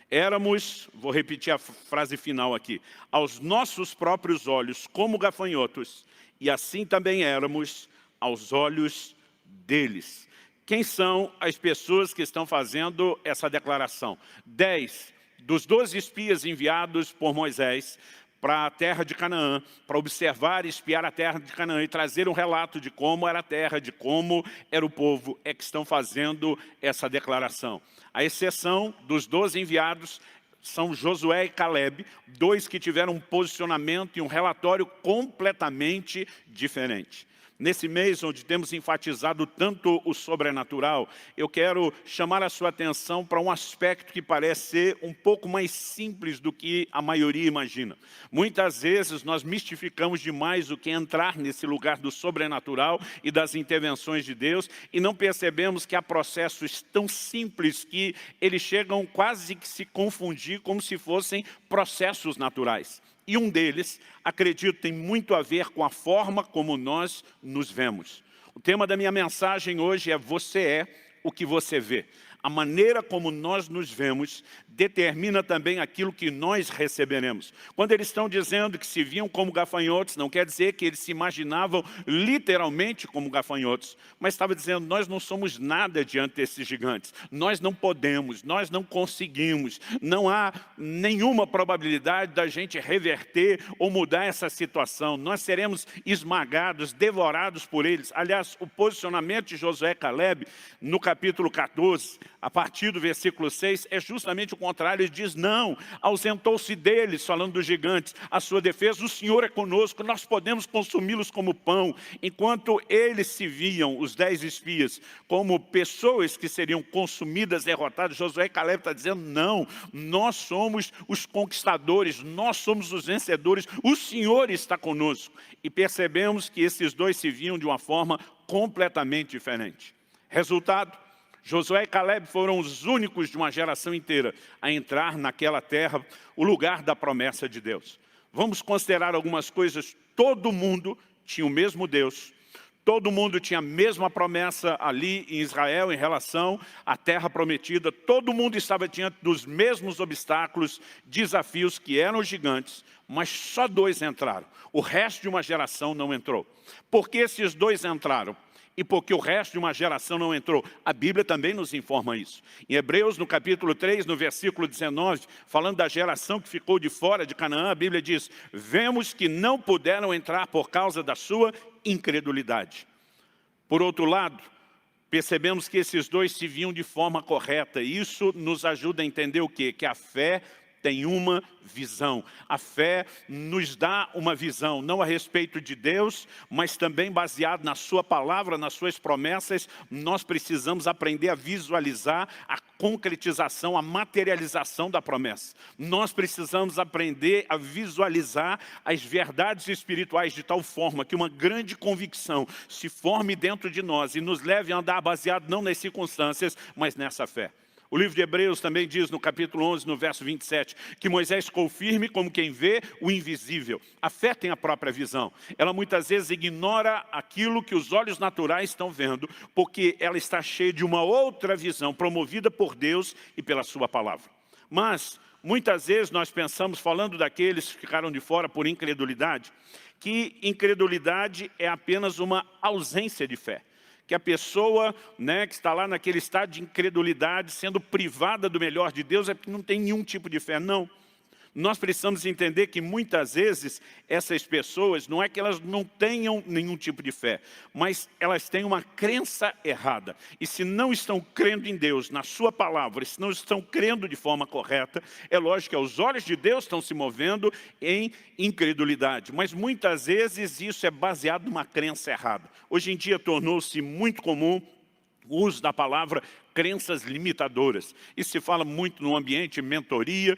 Éramos, vou repetir a frase final aqui, aos nossos próprios olhos como gafanhotos. E assim também éramos aos olhos deles. Quem são as pessoas que estão fazendo essa declaração? 10 dos 12 espias enviados por Moisés para a terra de Canaã, para observar e espiar a terra de Canaã e trazer um relato de como era a terra, de como era o povo, é que estão fazendo essa declaração. A exceção dos 12 enviados são Josué e Caleb, dois que tiveram um posicionamento e um relatório completamente diferente. Nesse mês, onde temos enfatizado tanto o sobrenatural, eu quero chamar a sua atenção para um aspecto que parece ser um pouco mais simples do que a maioria imagina. Muitas vezes nós mistificamos demais o que é entrar nesse lugar do sobrenatural e das intervenções de Deus, e não percebemos que há processos tão simples que eles chegam quase que se confundir como se fossem processos naturais. E um deles, acredito, tem muito a ver com a forma como nós nos vemos. O tema da minha mensagem hoje é: você é o que você vê. A maneira como nós nos vemos determina também aquilo que nós receberemos. Quando eles estão dizendo que se viam como gafanhotos, não quer dizer que eles se imaginavam literalmente como gafanhotos, mas estava dizendo, nós não somos nada diante desses gigantes. Nós não podemos, nós não conseguimos, não há nenhuma probabilidade da gente reverter ou mudar essa situação. Nós seremos esmagados, devorados por eles. Aliás, o posicionamento de Josué e Caleb, no capítulo 14, a partir do versículo 6, é justamente o contrário. Ele diz, não, ausentou-se deles, falando dos gigantes, a sua defesa, o Senhor é conosco, nós podemos consumi-los como pão. Enquanto eles se viam, os 10 espias, como pessoas que seriam consumidas, derrotadas, Josué e Caleb está dizendo, não, nós somos os conquistadores, nós somos os vencedores, o Senhor está conosco. E percebemos que esses dois se viam de uma forma completamente diferente. Resultado, Josué e Caleb foram os únicos de uma geração inteira a entrar naquela terra, o lugar da promessa de Deus. Vamos considerar algumas coisas. Todo mundo tinha o mesmo Deus, todo mundo tinha a mesma promessa ali em Israel em relação à terra prometida, todo mundo estava diante dos mesmos obstáculos, desafios que eram gigantes, mas só 2 entraram. O resto de uma geração não entrou. Por que esses 2 entraram? E porque o resto de uma geração não entrou. A Bíblia também nos informa isso. Em Hebreus, no capítulo 3, no versículo 19, falando da geração que ficou de fora de Canaã, a Bíblia diz, vemos que não puderam entrar por causa da sua incredulidade. Por outro lado, percebemos que esses 2 se viam de forma correta. E isso nos ajuda a entender o quê? Que a fé tem uma visão. A fé nos dá uma visão, não a respeito de Deus, mas também baseado na sua palavra, nas suas promessas. Nós precisamos aprender a visualizar a concretização, a materialização da promessa. Nós precisamos aprender a visualizar as verdades espirituais de tal forma que uma grande convicção se forme dentro de nós e nos leve a andar baseado não nas circunstâncias, mas nessa fé. O livro de Hebreus também diz no capítulo 11, no verso 27, que Moisés ficou firme como quem vê o invisível. A fé tem a própria visão. Ela muitas vezes ignora aquilo que os olhos naturais estão vendo, porque ela está cheia de uma outra visão, promovida por Deus e pela sua palavra. Mas, muitas vezes nós pensamos, falando daqueles que ficaram de fora por incredulidade, que incredulidade é apenas uma ausência de fé. Que a pessoa, que está lá naquele estado de incredulidade, sendo privada do melhor de Deus, é porque não tem nenhum tipo de fé. Não. Nós precisamos entender que muitas vezes essas pessoas, não é que elas não tenham nenhum tipo de fé, mas elas têm uma crença errada. E se não estão crendo em Deus, na sua palavra, se não estão crendo de forma correta, é lógico que aos olhos de Deus estão se movendo em incredulidade. Mas muitas vezes isso é baseado numa crença errada. Hoje em dia tornou-se muito comum o uso da palavra crenças limitadoras. Isso se fala muito no ambiente de mentoria,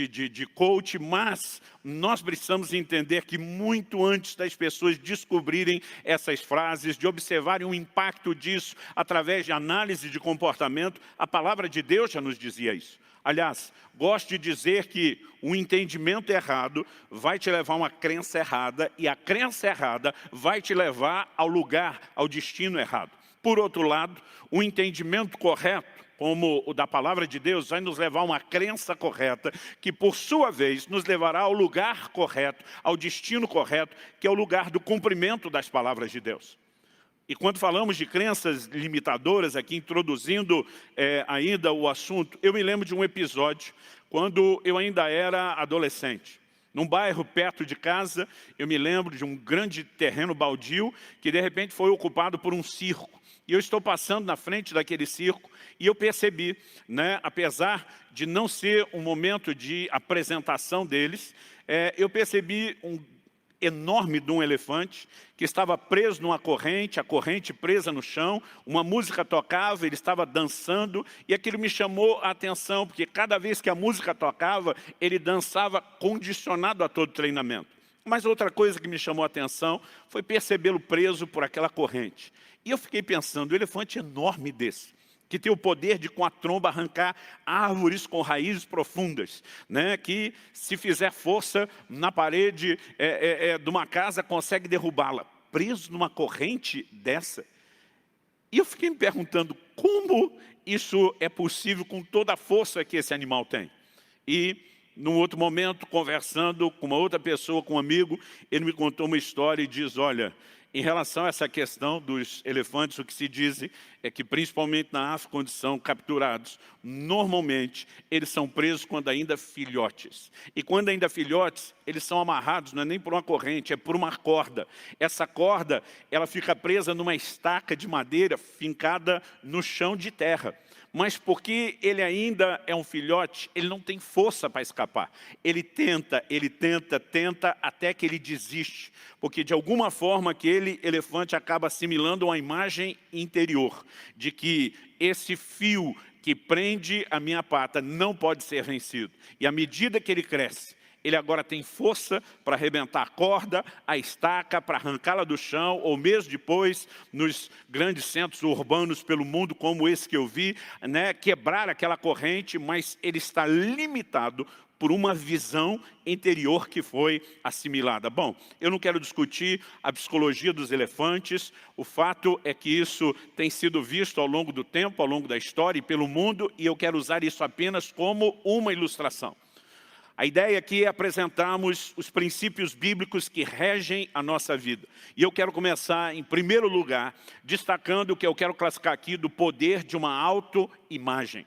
de coach, mas nós precisamos entender que muito antes das pessoas descobrirem essas frases, de observarem o impacto disso através de análise de comportamento, a palavra de Deus já nos dizia isso. Aliás, gosto de dizer que o entendimento errado vai te levar a uma crença errada e a crença errada vai te levar ao lugar, ao destino errado. Por outro lado, o entendimento correto, como o da palavra de Deus, vai nos levar a uma crença correta, que por sua vez nos levará ao lugar correto, ao destino correto, que é o lugar do cumprimento das palavras de Deus. E quando falamos de crenças limitadoras, aqui introduzindo ainda o assunto, eu me lembro de um episódio, quando eu ainda era adolescente. Num bairro perto de casa, eu me lembro de um grande terreno baldio, que de repente foi ocupado por um circo. E eu estou passando na frente daquele circo e eu percebi, apesar de não ser um momento de apresentação deles, eu percebi um enorme de um elefante que estava preso numa corrente, a corrente presa no chão, uma música tocava, ele estava dançando e aquilo me chamou a atenção, porque cada vez que a música tocava, ele dançava condicionado a todo treinamento. Mas outra coisa que me chamou a atenção foi percebê-lo preso por aquela corrente. E eu fiquei pensando, um elefante enorme desse, que tem o poder de com a tromba arrancar árvores com raízes profundas, que se fizer força na parede de uma casa consegue derrubá-la, preso numa corrente dessa. E eu fiquei me perguntando, como isso é possível com toda a força que esse animal tem? E, num outro momento, conversando com uma outra pessoa, com um amigo, ele me contou uma história e diz, olha, em relação a essa questão dos elefantes, o que se diz é que, principalmente na África, quando são capturados, normalmente eles são presos quando ainda filhotes. E quando ainda filhotes, eles são amarrados, não é nem por uma corrente, é por uma corda. Essa corda, ela fica presa numa estaca de madeira fincada no chão de terra. Mas porque ele ainda é um filhote, ele não tem força para escapar. Ele tenta, até que ele desiste. Porque de alguma forma aquele elefante acaba assimilando uma imagem interior de que esse fio que prende a minha pata não pode ser vencido. E à medida que ele cresce, ele agora tem força para arrebentar a corda, a estaca, para arrancá-la do chão, ou mesmo depois, nos grandes centros urbanos pelo mundo, como esse que eu vi, né, quebrar aquela corrente, mas ele está limitado por uma visão interior que foi assimilada. Bom, eu não quero discutir a psicologia dos elefantes, o fato é que isso tem sido visto ao longo do tempo, ao longo da história e pelo mundo, e eu quero usar isso apenas como uma ilustração. A ideia aqui é apresentarmos os princípios bíblicos que regem a nossa vida. E eu quero começar, em primeiro lugar, destacando o que eu quero classificar aqui do poder de uma autoimagem.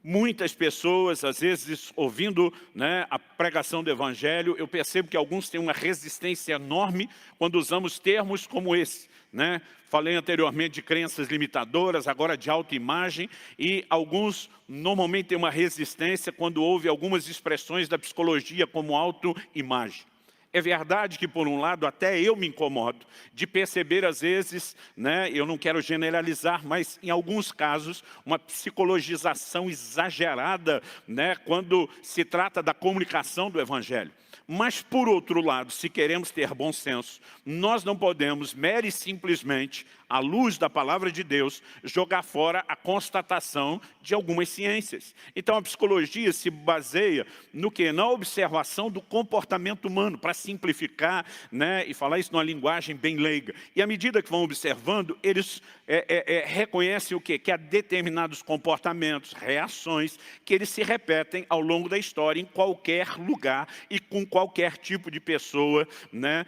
Muitas pessoas, às vezes, ouvindo, né, a pregação do Evangelho, eu percebo que alguns têm uma resistência enorme quando usamos termos como esse, né? Falei anteriormente de crenças limitadoras, agora de autoimagem, e alguns normalmente têm uma resistência quando ouvem algumas expressões da psicologia como autoimagem. É verdade que, por um lado, até eu me incomodo de perceber, às vezes, né, eu não quero generalizar, mas em alguns casos, uma psicologização exagerada, né, quando se trata da comunicação do Evangelho. Mas, por outro lado, se queremos ter bom senso, nós não podemos, mera e simplesmente, à luz da palavra de Deus, jogar fora a constatação de algumas ciências. Então, a psicologia se baseia no quê? Na observação do comportamento humano, para simplificar, né, e falar isso numa linguagem bem leiga. E à medida que vão observando, eles reconhecem o quê? Que há determinados comportamentos, reações, que eles se repetem ao longo da história, em qualquer lugar e com qualquer tipo de pessoa, né,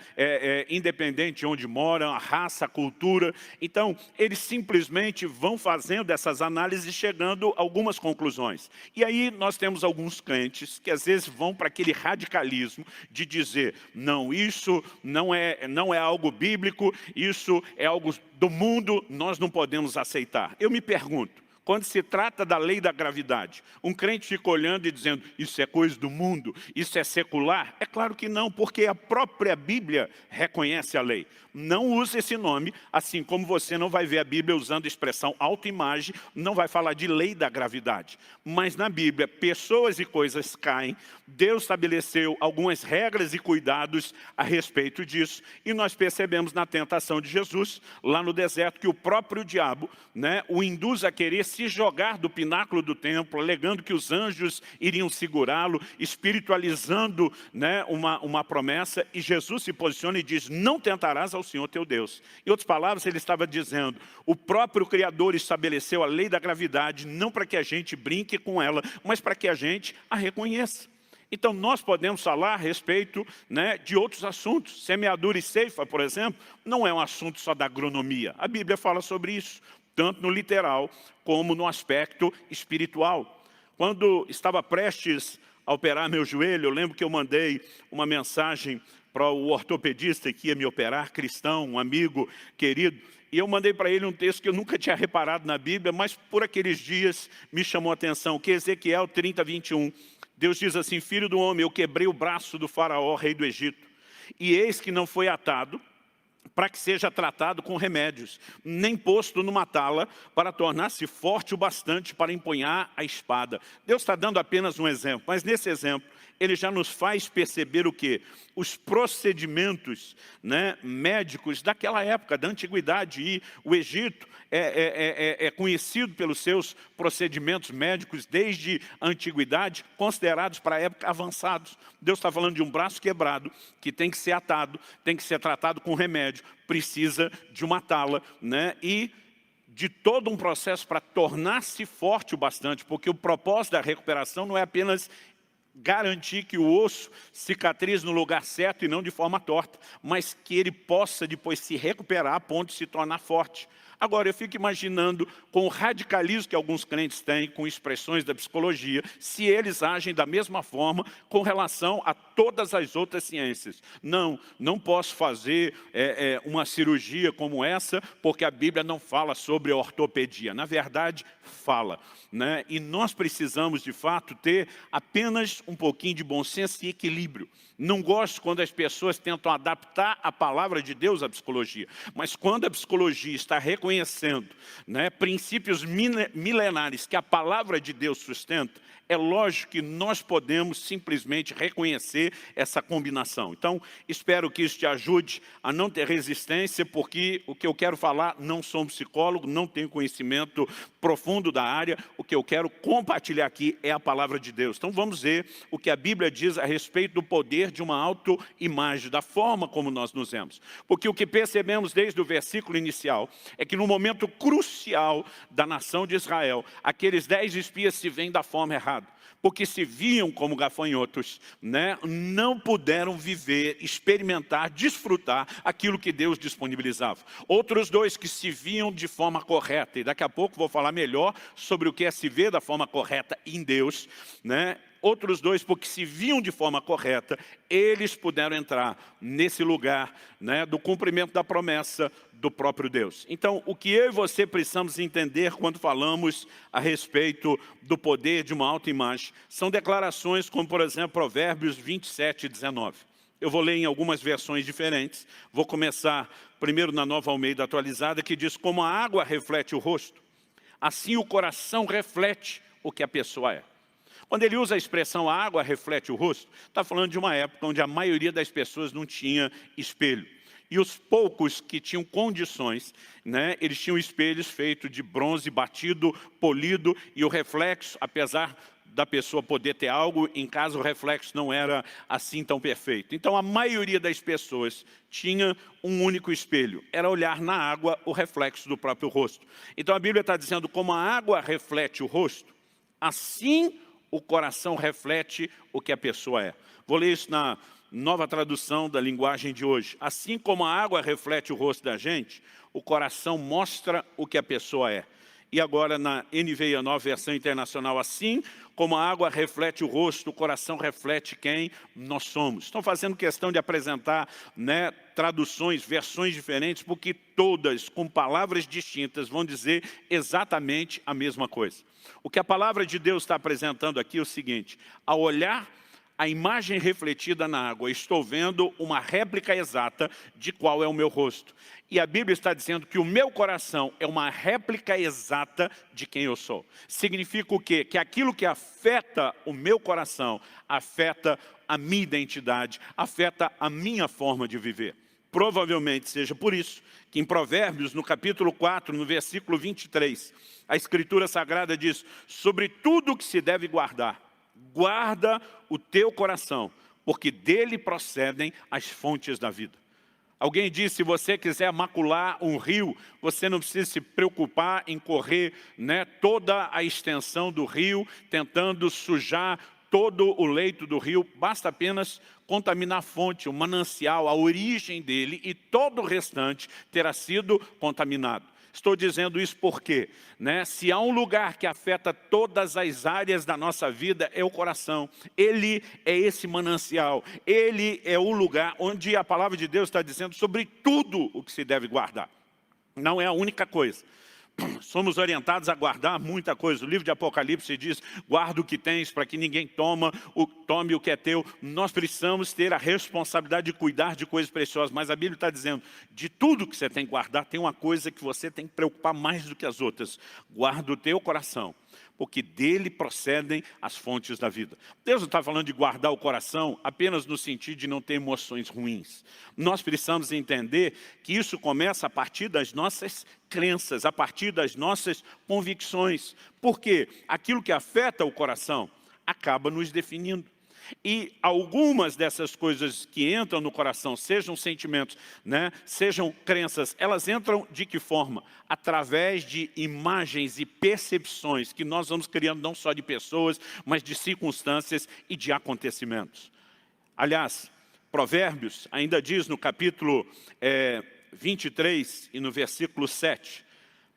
independente de onde moram, a raça, a cultura. Então, eles simplesmente vão fazendo essas análises e chegando a algumas conclusões. E aí nós temos alguns crentes que às vezes vão para aquele radicalismo de dizer, não, isso não é algo bíblico, isso é algo do mundo, nós não podemos aceitar. Eu me pergunto, quando se trata da lei da gravidade, um crente fica olhando e dizendo, isso é coisa do mundo, isso é secular? É claro que não, porque a própria Bíblia reconhece a lei. Não use esse nome, assim como você não vai ver a Bíblia usando a expressão autoimagem, não vai falar de lei da gravidade. Mas na Bíblia, pessoas e coisas caem, Deus estabeleceu algumas regras e cuidados a respeito disso, e nós percebemos na tentação de Jesus, lá no deserto, que o próprio diabo, né, o induz a querer se jogar do pináculo do templo, alegando que os anjos iriam segurá-lo, espiritualizando, né, uma promessa, e Jesus se posiciona e diz, não tentarás ao Senhor teu Deus. Em outras palavras, ele estava dizendo, o próprio Criador estabeleceu a lei da gravidade, não para que a gente brinque com ela, mas para que a gente a reconheça. Então, nós podemos falar a respeito, né, de outros assuntos. Semeadura e ceifa, por exemplo, não é um assunto só da agronomia. A Bíblia fala sobre isso, tanto no literal como no aspecto espiritual. Quando estava prestes a operar meu joelho, eu lembro que eu mandei uma mensagem para o ortopedista que ia me operar, cristão, um amigo querido, e eu mandei para ele um texto que eu nunca tinha reparado na Bíblia, mas por aqueles dias me chamou a atenção, que é Ezequiel 30, 21. Deus diz assim, filho do homem, eu quebrei o braço do faraó, rei do Egito, e eis que não foi atado, para que seja tratado com remédios, nem posto numa tala, para tornar-se forte o bastante para empunhar a espada. Deus está dando apenas um exemplo, mas nesse exemplo, ele já nos faz perceber o quê? Os procedimentos, né, médicos daquela época, da antiguidade. E o Egito é conhecido pelos seus procedimentos médicos desde a antiguidade, considerados para a época avançados. Deus está falando de um braço quebrado, que tem que ser atado, tem que ser tratado com remédio, precisa de uma tala, né? E de todo um processo para tornar-se forte o bastante, porque o propósito da recuperação não é apenas garantir que o osso cicatrize no lugar certo e não de forma torta, mas que ele possa depois se recuperar a ponto de se tornar forte. Agora, eu fico imaginando, com o radicalismo que alguns crentes têm, com expressões da psicologia, se eles agem da mesma forma com relação a todas as outras ciências. Não posso fazer uma cirurgia como essa, porque a Bíblia não fala sobre ortopedia. Na verdade, fala, né? E nós precisamos, de fato, ter apenas um pouquinho de bom senso e equilíbrio. Não gosto quando as pessoas tentam adaptar a palavra de Deus à psicologia, mas quando a psicologia está reconhecendo, né, princípios milenares que a palavra de Deus sustenta, é lógico que nós podemos simplesmente reconhecer essa combinação. Então, espero que isso te ajude a não ter resistência, porque o que eu quero falar, não sou um psicólogo, não tenho conhecimento profundo da área, o que eu quero compartilhar aqui é a palavra de Deus. Então, vamos ver o que a Bíblia diz a respeito do poder de uma autoimagem, da forma como nós nos vemos. Porque o que percebemos desde o versículo inicial é que no momento crucial da nação de Israel, aqueles 10 espias se veem da forma errada. Porque se viam como gafanhotos, né, não puderam viver, experimentar, desfrutar aquilo que Deus disponibilizava. Outros 2 que se viam de forma correta, e daqui a pouco vou falar melhor sobre o que é se ver da forma correta em Deus, né? Outros 2, porque se viam de forma correta, eles puderam entrar nesse lugar, né, do cumprimento da promessa do próprio Deus. Então, o que eu e você precisamos entender quando falamos a respeito do poder de uma autoimagem, são declarações como, por exemplo, Provérbios 27 e 19. Eu vou ler em algumas versões diferentes. Vou começar primeiro na Nova Almeida Atualizada, que diz: como a água reflete o rosto, assim o coração reflete o que a pessoa é. Quando ele usa a expressão a água reflete o rosto, está falando de uma época onde a maioria das pessoas não tinha espelho. E os poucos que tinham condições, né, eles tinham espelhos feitos de bronze batido, polido, e o reflexo, apesar da pessoa poder ter algo, em casa o reflexo não era assim tão perfeito. Então a maioria das pessoas tinha um único espelho, era olhar na água o reflexo do próprio rosto. Então a Bíblia está dizendo, como a água reflete o rosto, assim o coração reflete o que a pessoa é. Vou ler isso na Nova Tradução da Linguagem de hoje. Assim como a água reflete o rosto da gente, o coração mostra o que a pessoa é. E agora na NVI, a Nova Versão Internacional, assim como a água reflete o rosto, o coração reflete quem nós somos. Estão fazendo questão de apresentar, né, traduções, versões diferentes, porque todas, com palavras distintas, vão dizer exatamente a mesma coisa. O que a palavra de Deus está apresentando aqui é o seguinte: ao olhar a imagem refletida na água, estou vendo uma réplica exata de qual é o meu rosto. E a Bíblia está dizendo que o meu coração é uma réplica exata de quem eu sou. Significa o quê? Que aquilo que afeta o meu coração, afeta a minha identidade, afeta a minha forma de viver. Provavelmente seja por isso que em Provérbios, no capítulo 4, no versículo 23, a Escritura Sagrada diz: sobre tudo que se deve guardar, guarda o teu coração, porque dele procedem as fontes da vida. Alguém disse, se você quiser macular um rio, você não precisa se preocupar em correr, né, toda a extensão do rio, tentando sujar todo o leito do rio, basta apenas contaminar a fonte, o manancial, a origem dele, e todo o restante terá sido contaminado. Estou dizendo isso porque, né, se há um lugar que afeta todas as áreas da nossa vida, é o coração. Ele é esse manancial, ele é o lugar onde a palavra de Deus está dizendo sobre tudo o que se deve guardar. Não é a única coisa. Somos orientados a guardar muita coisa. O livro de Apocalipse diz, guarda o que tens para que ninguém tome o que é teu. Nós precisamos ter a responsabilidade de cuidar de coisas preciosas, mas a Bíblia está dizendo, de tudo que você tem que guardar, tem uma coisa que você tem que preocupar mais do que as outras. Guarda o teu coração, porque dele procedem as fontes da vida. Deus não está falando de guardar o coração apenas no sentido de não ter emoções ruins. Nós precisamos entender que isso começa a partir das nossas crenças, a partir das nossas convicções. Porque aquilo que afeta o coração acaba nos definindo. E algumas dessas coisas que entram no coração, sejam sentimentos, né, sejam crenças, elas entram de que forma? Através de imagens e percepções que nós vamos criando não só de pessoas, mas de circunstâncias e de acontecimentos. Aliás, Provérbios ainda diz no capítulo 23 e no versículo 7,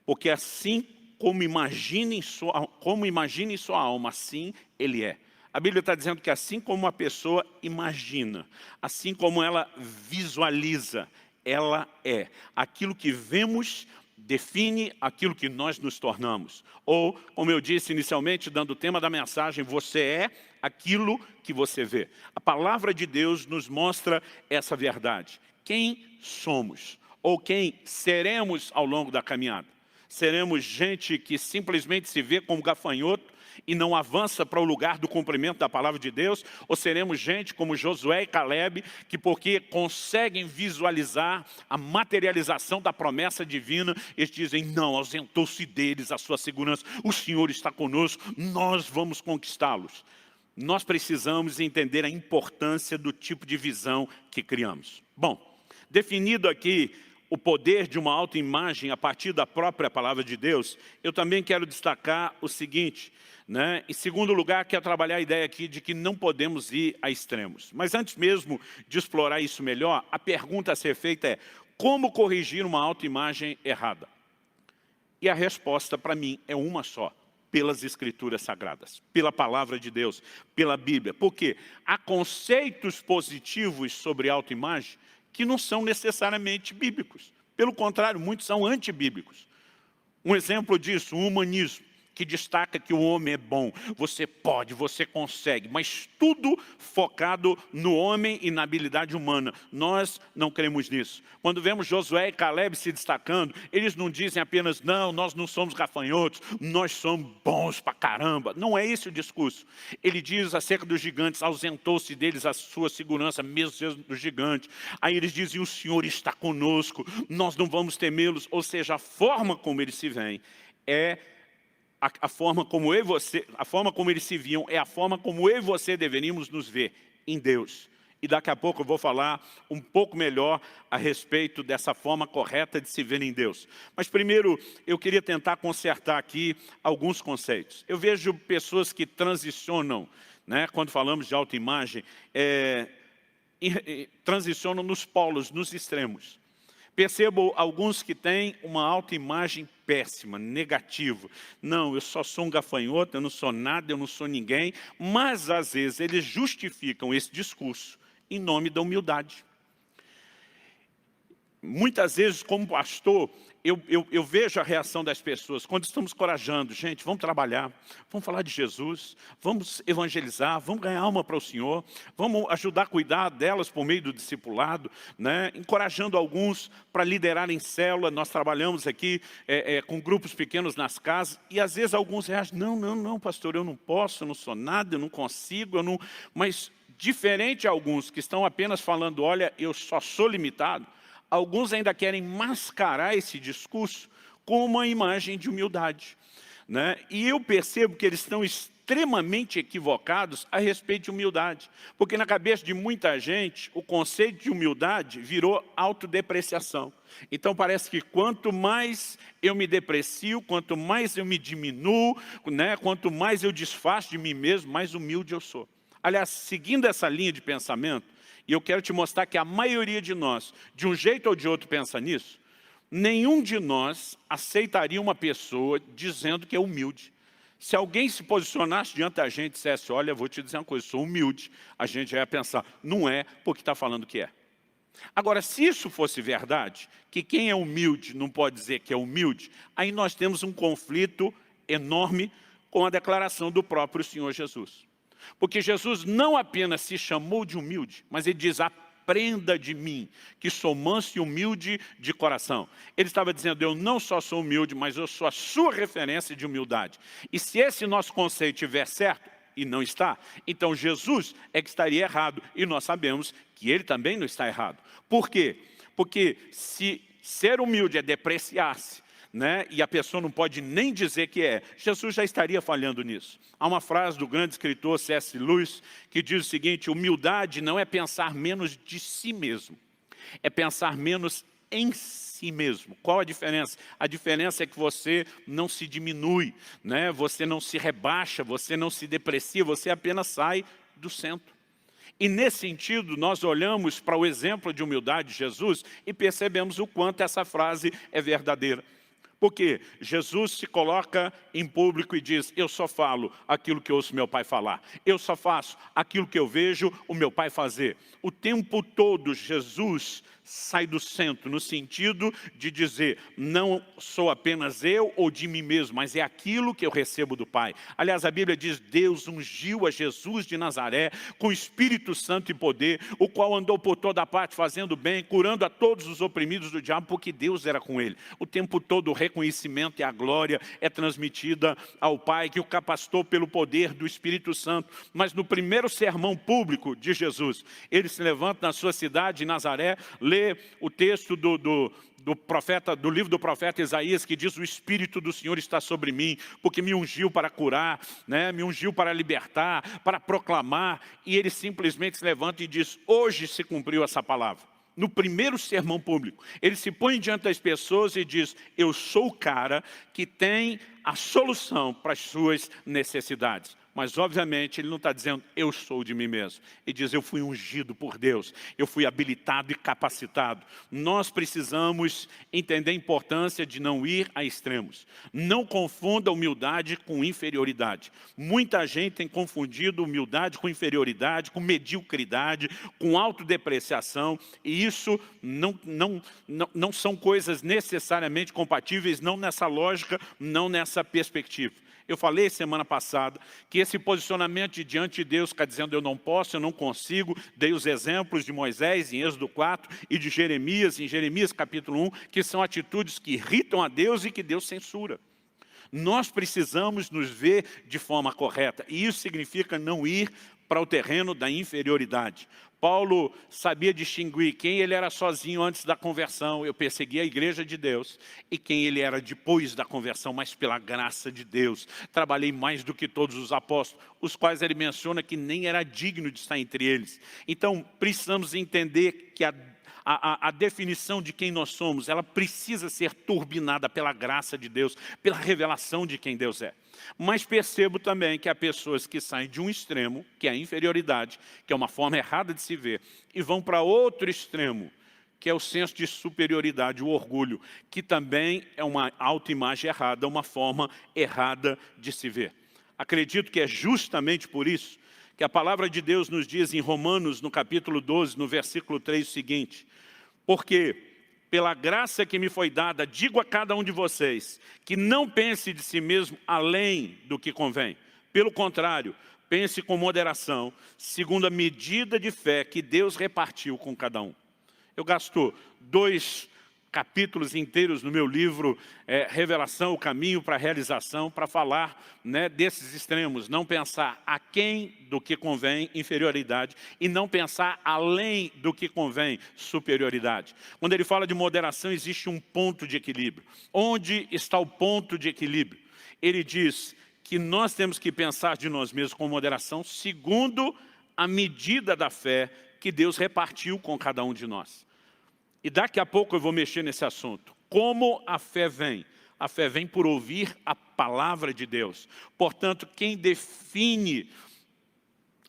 porque assim como imagina em sua alma, assim ele é. A Bíblia está dizendo que assim como a pessoa imagina, assim como ela visualiza, ela é. Aquilo que vemos define aquilo que nós nos tornamos. Ou, como eu disse inicialmente, dando o tema da mensagem, você é aquilo que você vê. A palavra de Deus nos mostra essa verdade. Quem somos? Ou quem seremos ao longo da caminhada? Seremos gente que simplesmente se vê como gafanhoto e não avança para o lugar do cumprimento da palavra de Deus? Ou seremos gente como Josué e Caleb, que porque conseguem visualizar a materialização da promessa divina, eles dizem, não, ausentou-se deles a sua segurança, o Senhor está conosco, nós vamos conquistá-los. Nós precisamos entender a importância do tipo de visão que criamos. Bom, definido aqui o poder de uma autoimagem a partir da própria palavra de Deus, eu também quero destacar o seguinte, né? Em segundo lugar, quero trabalhar a ideia aqui de que não podemos ir a extremos. Mas antes mesmo de explorar isso melhor, a pergunta a ser feita é, como corrigir uma autoimagem errada? E a resposta para mim é uma só, pelas Escrituras Sagradas, pela palavra de Deus, pela Bíblia. Porque há conceitos positivos sobre autoimagem que não são necessariamente bíblicos. Pelo contrário, muitos são antibíblicos. Um exemplo disso, o humanismo, que destaca que o homem é bom. Você pode, você consegue, mas tudo focado no homem e na habilidade humana. Nós não cremos nisso. Quando vemos Josué e Caleb se destacando, eles não dizem apenas, não, nós não somos gafanhotos, nós somos bons pra caramba. Não é esse o discurso. Ele diz acerca dos gigantes, ausentou-se deles a sua segurança, mesmo dos gigantes. Aí eles dizem, o Senhor está conosco, nós não vamos temê-los. Ou seja, a forma como eles se veem é a forma como eles se viam, é a forma como eu e você deveríamos nos ver em Deus. E daqui a pouco eu vou falar um pouco melhor a respeito dessa forma correta de se ver em Deus. Mas primeiro, eu queria tentar consertar aqui alguns conceitos. Eu vejo pessoas que transicionam, né, quando falamos de autoimagem, transicionam nos polos, nos extremos. Percebo alguns que têm uma autoimagem péssima, negativa. Não, eu só sou um gafanhoto, eu não sou nada, eu não sou ninguém. Mas, às vezes, eles justificam esse discurso em nome da humildade. Muitas vezes, como pastor, eu vejo a reação das pessoas quando estamos corajando. Gente, vamos trabalhar, vamos falar de Jesus, vamos evangelizar, vamos ganhar alma para o Senhor, vamos ajudar a cuidar delas por meio do discipulado, né? Encorajando alguns para liderarem célula. Nós trabalhamos aqui com grupos pequenos nas casas e às vezes alguns reagem, não, pastor, eu não posso, eu não sou nada, eu não consigo, Mas diferente de alguns que estão apenas falando, olha, eu só sou limitado, alguns ainda querem mascarar esse discurso com uma imagem de humildade, né? E eu percebo que eles estão extremamente equivocados a respeito de humildade. Porque na cabeça de muita gente, o conceito de humildade virou autodepreciação. Então parece que quanto mais eu me deprecio, quanto mais eu me diminuo, né? Quanto mais eu desfaço de mim mesmo, mais humilde eu sou. Aliás, seguindo essa linha de pensamento, e eu quero te mostrar que a maioria de nós, de um jeito ou de outro, pensa nisso. Nenhum de nós aceitaria uma pessoa dizendo que é humilde. Se alguém se posicionasse diante da gente e dissesse, olha, vou te dizer uma coisa, sou humilde, a gente já ia pensar, não é porque está falando que é. Agora, se isso fosse verdade, que quem é humilde não pode dizer que é humilde, aí nós temos um conflito enorme com a declaração do próprio Senhor Jesus. Porque Jesus não apenas se chamou de humilde, mas ele diz, aprenda de mim, que sou manso e humilde de coração. Ele estava dizendo, eu não só sou humilde, mas eu sou a sua referência de humildade. E se esse nosso conceito estiver certo, e não está, então Jesus é que estaria errado. E nós sabemos que ele também não está errado. Por quê? Porque se ser humilde é depreciar-se, né, e a pessoa não pode nem dizer que é, Jesus já estaria falhando nisso. Há uma frase do grande escritor C.S. Lewis que diz o seguinte: humildade não é pensar menos de si mesmo, é pensar menos em si mesmo. Qual a diferença? A diferença é que você não se diminui, né? Você não se rebaixa, você não se deprecia, você apenas sai do centro. E nesse sentido, nós olhamos para o exemplo de humildade de Jesus e percebemos o quanto essa frase é verdadeira. Porque Jesus se coloca em público e diz: eu só falo aquilo que ouço meu pai falar. Eu só faço aquilo que eu vejo o meu pai fazer. O tempo todo Jesus sai do centro, no sentido de dizer, não sou apenas eu ou de mim mesmo, mas é aquilo que eu recebo do Pai. Aliás, a Bíblia diz, Deus ungiu a Jesus de Nazaré com Espírito Santo e poder, o qual andou por toda parte fazendo bem, curando a todos os oprimidos do diabo, porque Deus era com ele. O tempo todo o reconhecimento e a glória é transmitida ao Pai, que o capacitou pelo poder do Espírito Santo. Mas no primeiro sermão público de Jesus, ele se levanta na sua cidade, em Nazaré, lê o texto do livro do profeta Isaías, que diz: o Espírito do Senhor está sobre mim, porque me ungiu para curar, né? Me ungiu para libertar, para proclamar. E ele simplesmente se levanta e diz: hoje se cumpriu essa palavra. No primeiro sermão público, ele se põe diante das pessoas e diz: eu sou o cara que tem a solução para as suas necessidades. Mas, obviamente, ele não está dizendo, eu sou de mim mesmo. Ele diz, eu fui ungido por Deus, eu fui habilitado e capacitado. Nós precisamos entender a importância de não ir a extremos. Não confunda humildade com inferioridade. Muita gente tem confundido humildade com inferioridade, com mediocridade, com autodepreciação. E isso não são coisas necessariamente compatíveis, não nessa lógica, não nessa perspectiva. Eu falei semana passada que esse posicionamento de diante de Deus, ficar dizendo eu não posso, eu não consigo, dei os exemplos de Moisés em Êxodo 4 e de Jeremias, em Jeremias capítulo 1, que são atitudes que irritam a Deus e que Deus censura. Nós precisamos nos ver de forma correta, e isso significa não ir para o terreno da inferioridade. Paulo sabia distinguir quem ele era sozinho antes da conversão, eu persegui a igreja de Deus, e quem ele era depois da conversão, mas pela graça de Deus. Trabalhei mais do que todos os apóstolos, os quais ele menciona que nem era digno de estar entre eles. Então, precisamos entender que a definição de quem nós somos, ela precisa ser turbinada pela graça de Deus, pela revelação de quem Deus é. Mas percebo também que há pessoas que saem de um extremo, que é a inferioridade, que é uma forma errada de se ver, e vão para outro extremo, que é o senso de superioridade, o orgulho, que também é uma autoimagem errada, uma forma errada de se ver. Acredito que é justamente por isso que a palavra de Deus nos diz em Romanos, no capítulo 12, no versículo 3, o seguinte: porque pela graça que me foi dada, digo a cada um de vocês, que não pense de si mesmo além do que convém. Pelo contrário, pense com moderação, segundo a medida de fé que Deus repartiu com cada um. Eu gasto 2 capítulos inteiros no meu livro, Revelação, o caminho para a realização, para falar, né, desses extremos. Não pensar aquém do que convém, inferioridade, e não pensar além do que convém, superioridade. Quando ele fala de moderação, existe um ponto de equilíbrio. Onde está o ponto de equilíbrio? Ele diz que nós temos que pensar de nós mesmos com moderação, segundo a medida da fé que Deus repartiu com cada um de nós. E daqui a pouco eu vou mexer nesse assunto. Como a fé vem? A fé vem por ouvir a palavra de Deus. Portanto, quem define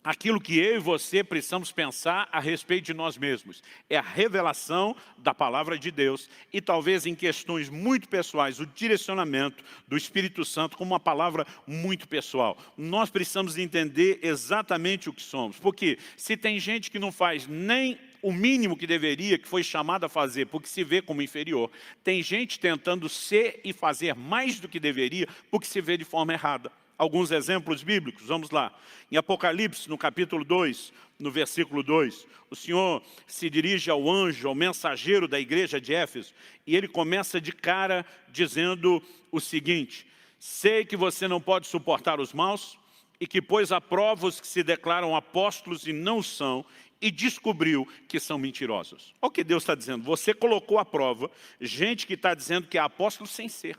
aquilo que eu e você precisamos pensar a respeito de nós mesmos é a revelação da palavra de Deus e talvez em questões muito pessoais, o direcionamento do Espírito Santo como uma palavra muito pessoal. Nós precisamos entender exatamente o que somos, porque se tem gente que não faz nem o mínimo que deveria, que foi chamado a fazer, porque se vê como inferior, tem gente tentando ser e fazer mais do que deveria, porque se vê de forma errada. Alguns exemplos bíblicos, vamos lá. Em Apocalipse, no capítulo 2, no versículo 2, o Senhor se dirige ao anjo, ao mensageiro da igreja de Éfeso, e ele começa de cara dizendo o seguinte: sei que você não pode suportar os maus, e que pôs à prova os que se declaram apóstolos e não são, e descobriu que são mentirosos. Olha o que Deus está dizendo. Você colocou à prova gente que está dizendo que é apóstolo sem ser.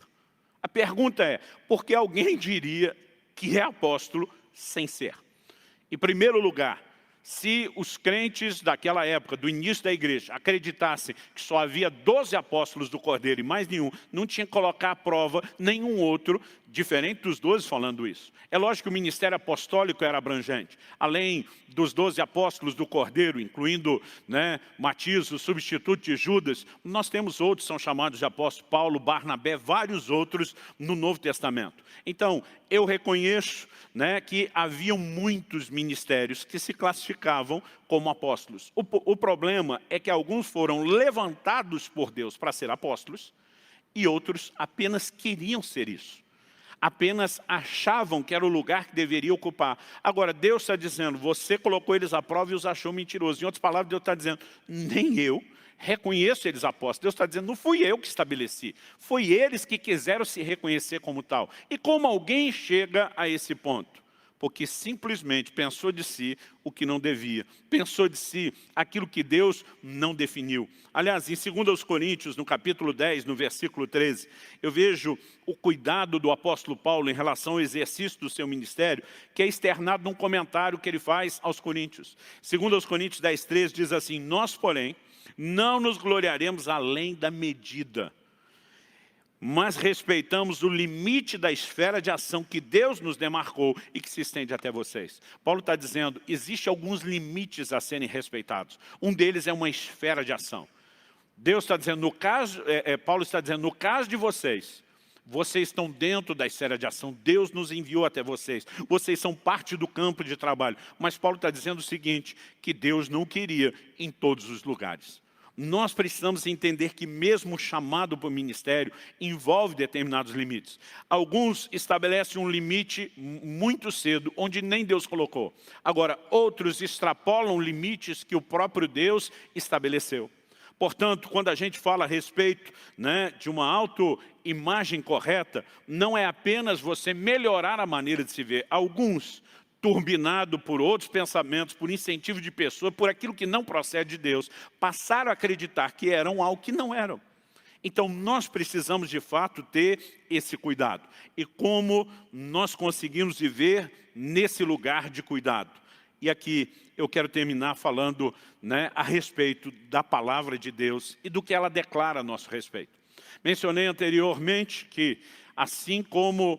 A pergunta é, por que alguém diria que é apóstolo sem ser? Em primeiro lugar, se os crentes daquela época, do início da igreja, acreditassem que só havia 12 apóstolos do Cordeiro e mais nenhum, não tinha que colocar à prova nenhum outro, diferente dos 12 falando isso. É lógico que o ministério apostólico era abrangente. Além dos 12 apóstolos do Cordeiro, incluindo Matias, o substituto de Judas, nós temos outros, são chamados de apóstolos, Paulo, Barnabé, vários outros no Novo Testamento. Então, eu reconheço que haviam muitos ministérios que se classificavam como apóstolos. O problema é que alguns foram levantados por Deus para ser apóstolos e outros apenas queriam ser isso. Apenas achavam que era o lugar que deveria ocupar. Agora, Deus está dizendo, você colocou eles à prova e os achou mentirosos. Em outras palavras, Deus está dizendo, nem eu reconheço eles apóstolos. Deus está dizendo, não fui eu que estabeleci. Foi eles que quiseram se reconhecer como tal. E como alguém chega a esse ponto? Porque simplesmente pensou de si o que não devia. Pensou de si aquilo que Deus não definiu. Aliás, em 2 Coríntios, no capítulo 10, no versículo 13, eu vejo o cuidado do apóstolo Paulo em relação ao exercício do seu ministério, que é externado num comentário que ele faz aos Coríntios. 2 Coríntios 10, 13 diz assim, nós, porém, não nos gloriaremos além da medida, mas respeitamos o limite da esfera de ação que Deus nos demarcou e que se estende até vocês. Paulo está dizendo, existem alguns limites a serem respeitados. Um deles é uma esfera de ação. Deus está dizendo, Paulo está dizendo, no caso de vocês, vocês estão dentro da esfera de ação, Deus nos enviou até vocês, vocês são parte do campo de trabalho. Mas Paulo está dizendo o seguinte, que Deus não queria em todos os lugares. Nós precisamos entender que mesmo o chamado para o ministério envolve determinados limites. Alguns estabelecem um limite muito cedo, onde nem Deus colocou. Agora, outros extrapolam limites que o próprio Deus estabeleceu. Portanto, quando a gente fala a respeito de uma autoimagem correta, não é apenas você melhorar a maneira de se ver. Alguns, turbinado por outros pensamentos, por incentivo de pessoas, por aquilo que não procede de Deus, passaram a acreditar que eram algo que não eram. Então, nós precisamos, de fato, ter esse cuidado. E como nós conseguimos viver nesse lugar de cuidado? E aqui eu quero terminar falando a respeito da palavra de Deus e do que ela declara a nosso respeito. Mencionei anteriormente que, assim como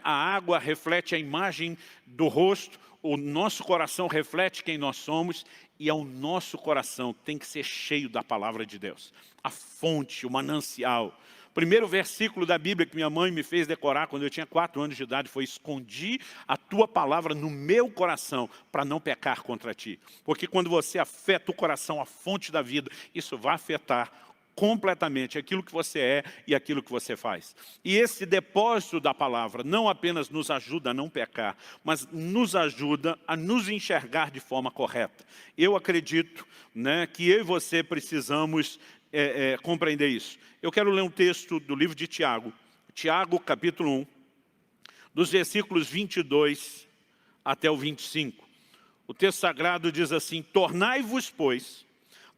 a água reflete a imagem do rosto, o nosso coração reflete quem nós somos, e é o nosso coração que tem que ser cheio da palavra de Deus. A fonte, o manancial. O primeiro versículo da Bíblia que minha mãe me fez decorar quando eu tinha 4 anos de idade foi: escondi a tua palavra no meu coração para não pecar contra ti. Porque quando você afeta o coração, a fonte da vida, isso vai afetar completamente aquilo que você é e aquilo que você faz. E esse depósito da palavra não apenas nos ajuda a não pecar, mas nos ajuda a nos enxergar de forma correta. Eu acredito que eu e você precisamos compreender isso. Eu quero ler um texto do livro de Tiago, Tiago capítulo 1, dos versículos 22 até o 25. O texto sagrado diz assim: tornai-vos, pois,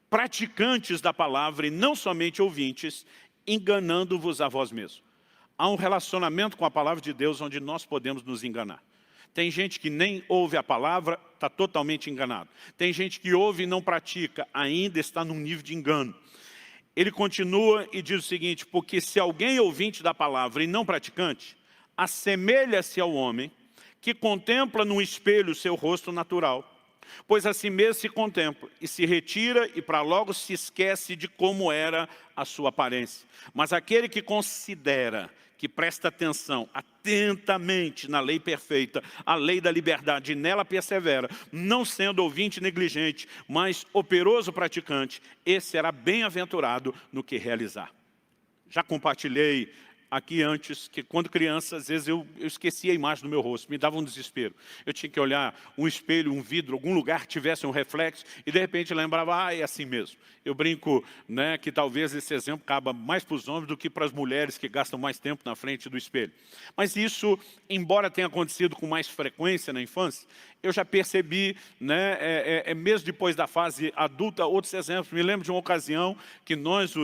praticantes da palavra e não somente ouvintes, enganando-vos a vós mesmos. Há um relacionamento com a palavra de Deus onde nós podemos nos enganar. Tem gente que nem ouve a palavra, está totalmente enganado. Tem gente que ouve e não pratica, ainda está num nível de engano. Ele continua e diz o seguinte: porque se alguém é ouvinte da palavra e não praticante, assemelha-se ao homem que contempla num espelho o seu rosto natural. Pois assim mesmo se contempla e se retira e para logo se esquece de como era a sua aparência. Mas aquele que considera, que presta atenção atentamente na lei perfeita, a lei da liberdade, e nela persevera, não sendo ouvinte negligente, mas operoso praticante, esse será bem-aventurado no que realizar. Já compartilhei aqui antes, que quando criança, às vezes eu esquecia a imagem do meu rosto, me dava um desespero. Eu tinha que olhar um espelho, um vidro, algum lugar que tivesse um reflexo, e de repente lembrava, é assim mesmo. Eu brinco que talvez esse exemplo caba mais para os homens do que para as mulheres que gastam mais tempo na frente do espelho. Mas isso, embora tenha acontecido com mais frequência na infância, Eu já percebi, né, mesmo depois da fase adulta, outros exemplos. Me lembro de uma ocasião que nós,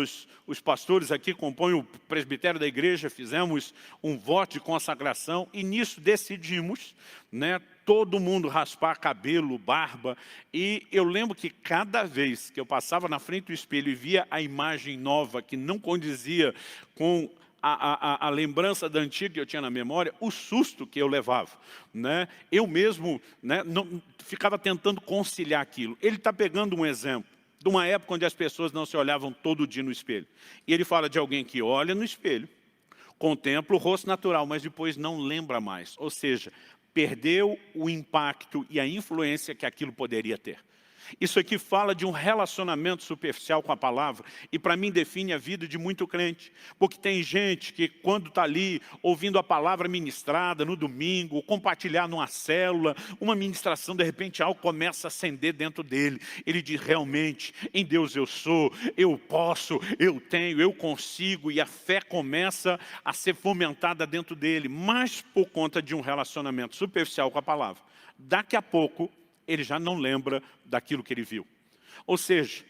os pastores aqui, compõem o presbitério da igreja, fizemos um voto de consagração e nisso decidimos, né, todo mundo raspar cabelo, barba. E eu lembro que cada vez que eu passava na frente do espelho e via a imagem nova que não condizia com a lembrança da antiga que eu tinha na memória, o susto que eu levava, né? Eu mesmo, né, não, ficava tentando conciliar aquilo. Ele está pegando um exemplo de uma época onde as pessoas não se olhavam todo dia no espelho. E ele fala de alguém que olha no espelho, contempla o rosto natural, mas depois não lembra mais. Ou seja, perdeu o impacto e a influência que aquilo poderia ter. Isso aqui fala de um relacionamento superficial com a palavra e para mim define a vida de muito crente. Porque tem gente que quando está ali ouvindo a palavra ministrada no domingo, ou compartilhar numa célula, uma ministração, de repente algo começa a acender dentro dele. Ele diz, realmente, em Deus eu sou, eu posso, eu tenho, eu consigo. E a fé começa a ser fomentada dentro dele, mas por conta de um relacionamento superficial com a palavra. Daqui a pouco, ele já não lembra daquilo que ele viu. Ou seja,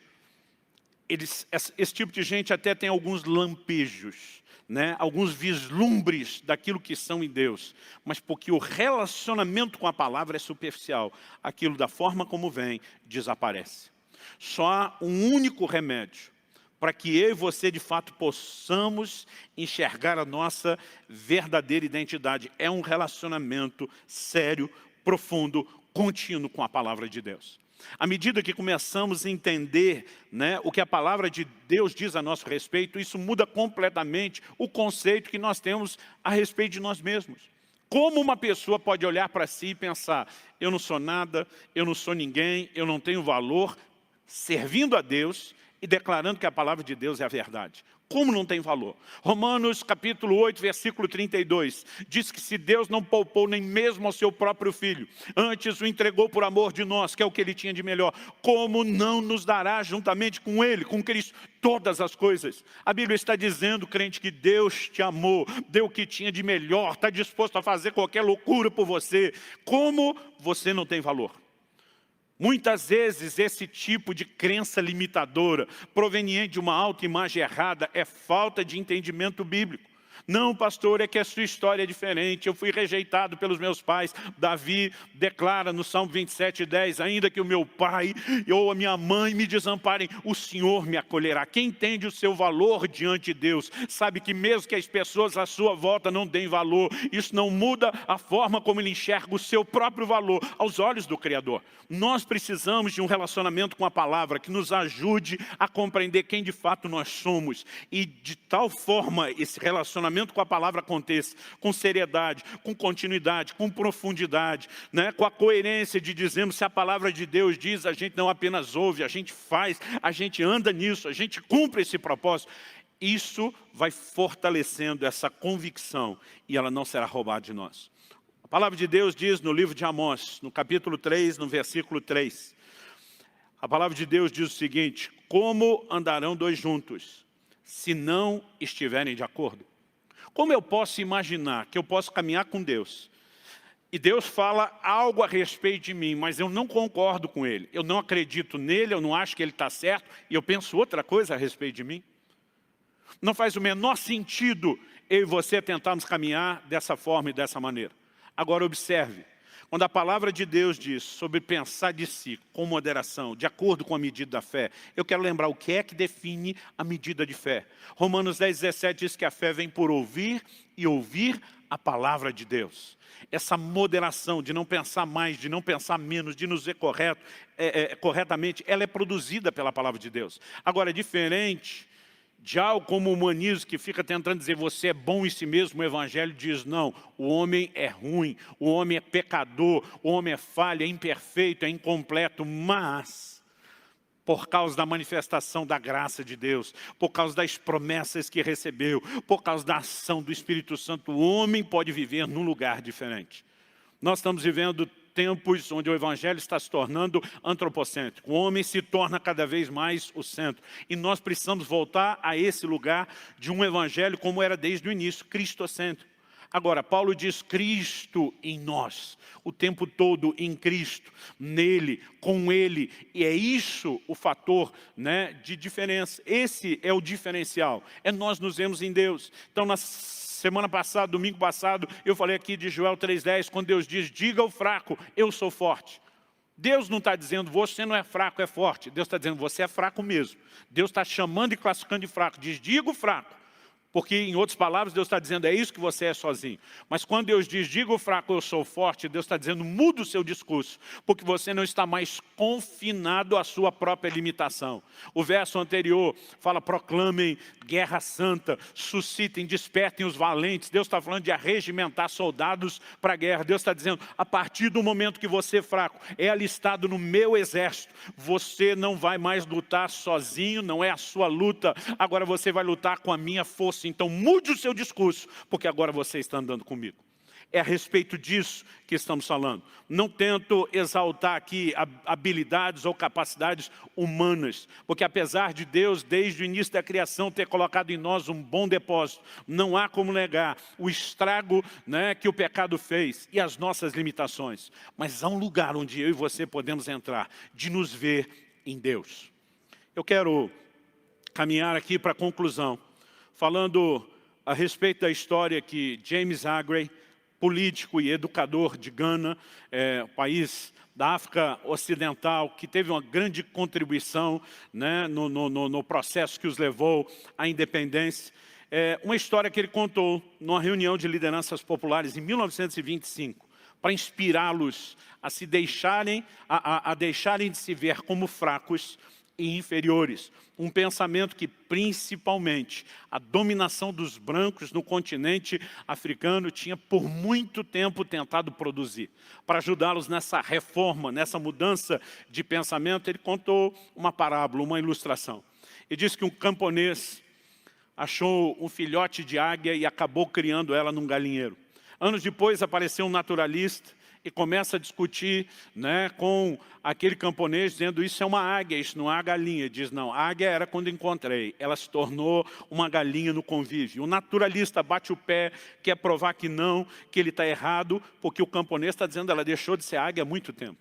esse tipo de gente até tem alguns lampejos, né? Alguns vislumbres daquilo que são em Deus. Mas porque o relacionamento com a palavra é superficial, aquilo da forma como vem, desaparece. Só há um único remédio para que eu e você de fato possamos enxergar a nossa verdadeira identidade. É um relacionamento sério, profundo, contínuo com a palavra de Deus. À medida que começamos a entender, né, o que a palavra de Deus diz a nosso respeito, isso muda completamente o conceito que nós temos a respeito de nós mesmos. Como uma pessoa pode olhar para si e pensar, eu não sou nada, eu não sou ninguém, eu não tenho valor, servindo a Deus e declarando que a palavra de Deus é a verdade. Como não tem valor? Romanos capítulo 8, versículo 32, diz que se Deus não poupou nem mesmo ao seu próprio Filho, antes o entregou por amor de nós, que é o que Ele tinha de melhor, como não nos dará juntamente com Ele, com Cristo, todas as coisas? A Bíblia está dizendo, crente, que Deus te amou, deu o que tinha de melhor, está disposto a fazer qualquer loucura por você. Como você não tem valor? Muitas vezes esse tipo de crença limitadora, proveniente de uma autoimagem errada, é falta de entendimento bíblico. Não, pastor, é que a sua história é diferente, eu fui rejeitado pelos meus pais. Davi declara no Salmo 27:10, ainda que o meu pai ou a minha mãe me desamparem, o Senhor me acolherá. Quem entende o seu valor diante de Deus, sabe que mesmo que as pessoas à sua volta não deem valor, isso não muda a forma como ele enxerga o seu próprio valor aos olhos do Criador. Nós precisamos de um relacionamento com a palavra que nos ajude a compreender quem de fato nós somos. E de tal forma esse relacionamento com a palavra aconteça, com seriedade, com continuidade, com profundidade, né? Com a coerência de dizermos, se a palavra de Deus diz, a gente não apenas ouve, a gente faz, a gente anda nisso, a gente cumpre esse propósito. Isso vai fortalecendo essa convicção e ela não será roubada de nós. A palavra de Deus diz no livro de Amós, no capítulo 3, no versículo 3. A palavra de Deus diz o seguinte, como andarão dois juntos, se não estiverem de acordo? Como eu posso imaginar que eu posso caminhar com Deus e Deus fala algo a respeito de mim, mas eu não concordo com Ele, eu não acredito nele, eu não acho que Ele está certo e eu penso outra coisa a respeito de mim? Não faz o menor sentido eu e você tentarmos caminhar dessa forma e dessa maneira. Agora observe, quando a palavra de Deus diz sobre pensar de si com moderação, de acordo com a medida da fé, eu quero lembrar o que é que define a medida de fé. Romanos 10:17 diz que a fé vem por ouvir e ouvir a palavra de Deus. Essa moderação de não pensar mais, de não pensar menos, de nos ver corretamente, ela é produzida pela palavra de Deus. Agora, é diferente de algo como o humanismo que fica tentando dizer você é bom em si mesmo, o Evangelho diz não, o homem é ruim, o homem é pecador, o homem é falho, é imperfeito, é incompleto, mas por causa da manifestação da graça de Deus, por causa das promessas que recebeu, por causa da ação do Espírito Santo, o homem pode viver num lugar diferente. Nós estamos vivendo tempos onde o Evangelho está se tornando antropocêntrico. O homem se torna cada vez mais o centro. E nós precisamos voltar a esse lugar de um Evangelho como era desde o início, cristocêntrico. Agora, Paulo diz Cristo em nós, o tempo todo em Cristo, nele, com ele, e é isso o fator, né, de diferença. Esse é o diferencial, é nós nos vemos em Deus. Então, na semana passada, domingo passado, eu falei aqui de Joel 3,10, quando Deus diz, diga ao fraco, eu sou forte. Deus não está dizendo, você não é fraco, é forte. Deus está dizendo, você é fraco mesmo. Deus está chamando e classificando de fraco, diz, diga o fraco. Porque, em outras palavras, Deus está dizendo, é isso que você é sozinho. Mas quando Deus diz, diga o fraco, eu sou forte, Deus está dizendo, muda o seu discurso. Porque você não está mais confinado à sua própria limitação. O verso anterior fala, proclamem guerra santa, suscitem, despertem os valentes. Deus está falando de arregimentar soldados para a guerra. Deus está dizendo, a partir do momento que você é fraco, é alistado no meu exército, você não vai mais lutar sozinho, não é a sua luta. Agora você vai lutar com a minha força. Então mude o seu discurso, porque agora você está andando comigo. É a respeito disso que estamos falando. Não tento exaltar aqui habilidades ou capacidades humanas, porque apesar de Deus, desde o início da criação, ter colocado em nós um bom depósito, não há como negar o estrago, né, que o pecado fez e as nossas limitações. Mas há um lugar onde eu e você podemos entrar, de nos ver em Deus. Eu quero caminhar aqui para a conclusão, falando a respeito da história que James Aggrey, político e educador de Gana, país da África Ocidental, que teve uma grande contribuição, né, no processo que os levou à independência. Uma história que ele contou numa reunião de lideranças populares em 1925, para inspirá-los a se deixarem, a deixarem de se ver como fracos e inferiores. Um pensamento que, principalmente, a dominação dos brancos no continente africano tinha por muito tempo tentado produzir. Para ajudá-los nessa reforma, nessa mudança de pensamento, ele contou uma parábola, uma ilustração. Ele disse que um camponês achou um filhote de águia e acabou criando ela num galinheiro. Anos depois apareceu um naturalista e começa a discutir, né, com aquele camponês, dizendo, isso é uma águia, isso não é uma galinha. Ele diz, não, a águia era quando encontrei, ela se tornou uma galinha no convívio. O naturalista bate o pé, quer provar que não, que ele está errado, porque o camponês está dizendo, ela deixou de ser águia há muito tempo.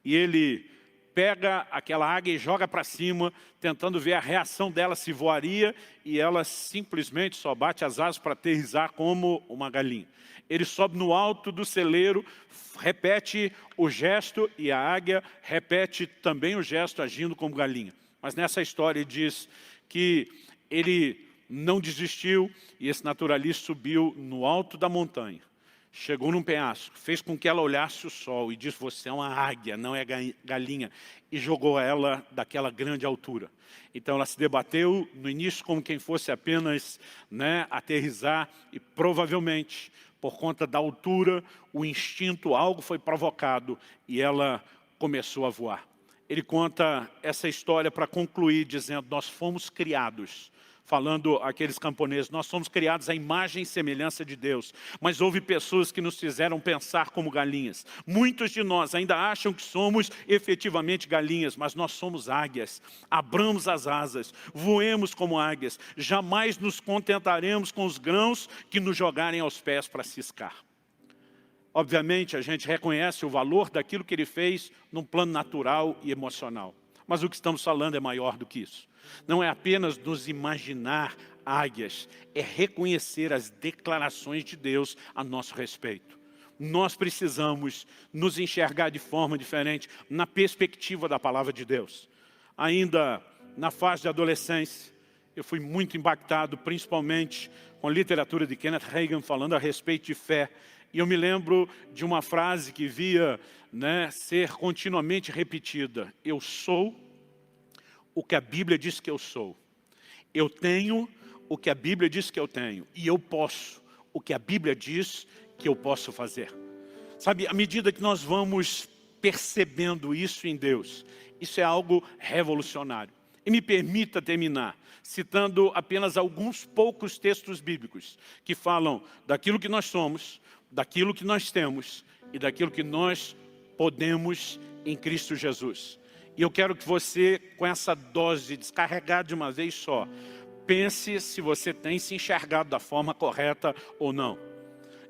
E ele pega aquela águia e joga para cima, tentando ver a reação dela, se voaria, e ela simplesmente só bate as asas para aterrissar como uma galinha. Ele sobe no alto do celeiro, repete o gesto, e a águia repete também o gesto, agindo como galinha. Mas nessa história diz que ele não desistiu, e esse naturalista subiu no alto da montanha. Chegou num penhasco, fez com que ela olhasse o sol e disse, você é uma águia, não é galinha, e jogou ela daquela grande altura. Então ela se debateu no início como quem fosse apenas, né, aterrissar, e provavelmente, por conta da altura, o instinto, algo foi provocado e ela começou a voar. Ele conta essa história para concluir dizendo, nós fomos criados, falando aqueles camponeses, nós somos criados à imagem e semelhança de Deus, mas houve pessoas que nos fizeram pensar como galinhas. Muitos de nós ainda acham que somos efetivamente galinhas, mas nós somos águias. Abramos as asas, voemos como águias, jamais nos contentaremos com os grãos que nos jogarem aos pés para ciscar. Obviamente, a gente reconhece o valor daquilo que ele fez num plano natural e emocional. Mas o que estamos falando é maior do que isso. Não é apenas nos imaginar águias, é reconhecer as declarações de Deus a nosso respeito. Nós precisamos nos enxergar de forma diferente na perspectiva da palavra de Deus. Ainda na fase de adolescência, eu fui muito impactado, principalmente com a literatura de Kenneth Hagin falando a respeito de fé. E eu me lembro de uma frase que via, né, ser continuamente repetida. Eu sou o que a Bíblia diz que eu sou. Eu tenho o que a Bíblia diz que eu tenho. E eu posso o que a Bíblia diz que eu posso fazer. Sabe, à medida que nós vamos percebendo isso em Deus, isso é algo revolucionário. E me permita terminar citando apenas alguns poucos textos bíblicos que falam daquilo que nós somos, daquilo que nós temos e daquilo que nós podemos em Cristo Jesus. E eu quero que você, com essa dose descarregada de uma vez só, pense se você tem se enxergado da forma correta ou não.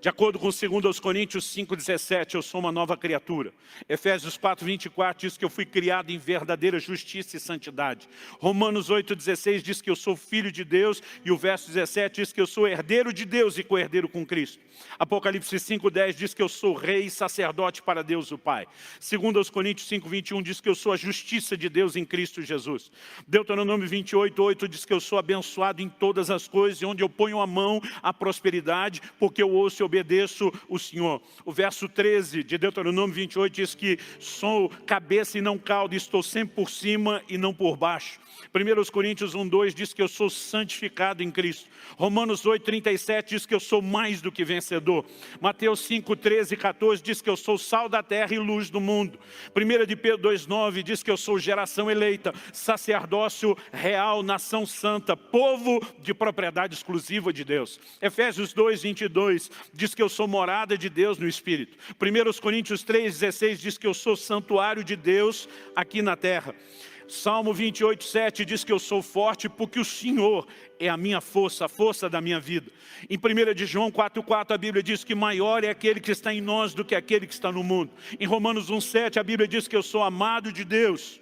De acordo com 2 Coríntios 5,17, eu sou uma nova criatura. Efésios 4,24 diz que eu fui criado em verdadeira justiça e santidade. Romanos 8,16 diz que eu sou filho de Deus. E o verso 17 diz que eu sou herdeiro de Deus e co-herdeiro com Cristo. Apocalipse 5,10 diz que eu sou rei e sacerdote para Deus o Pai. 2 Coríntios 5,21 diz que eu sou a justiça de Deus em Cristo Jesus. Deuteronômio 28,8 diz que eu sou abençoado em todas as coisas, e onde eu ponho a mão, a prosperidade, porque eu ouço e obedeço o Senhor. O verso 13 de Deuteronômio 28 diz que sou cabeça e não cauda, estou sempre por cima e não por baixo. 1 Coríntios 1,2 diz que eu sou santificado em Cristo. Romanos 8,37 diz que eu sou mais do que vencedor. Mateus 5,13 e 14 diz que eu sou sal da terra e luz do mundo. 1 de Pedro 2,9 diz que eu sou geração eleita, sacerdócio real, nação santa, povo de propriedade exclusiva de Deus. Efésios 2,22 diz que eu sou morada de Deus no Espírito. 1 Coríntios 3,16 diz que eu sou santuário de Deus aqui na terra. Salmo 28,7 diz que eu sou forte porque o Senhor é a minha força, a força da minha vida. Em 1 de João 4,4 a Bíblia diz que maior é aquele que está em nós do que aquele que está no mundo. Em Romanos 1,7 a Bíblia diz que eu sou amado de Deus.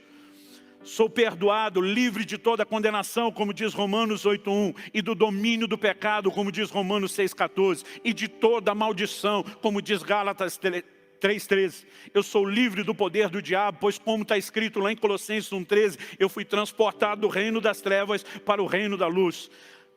Sou perdoado, livre de toda condenação, como diz Romanos 8,1, e do domínio do pecado, como diz Romanos 6,14, e de toda maldição, como diz Gálatas 3,13. Eu sou livre do poder do diabo, pois como está escrito lá em Colossenses 1,13, eu fui transportado do reino das trevas para o reino da luz.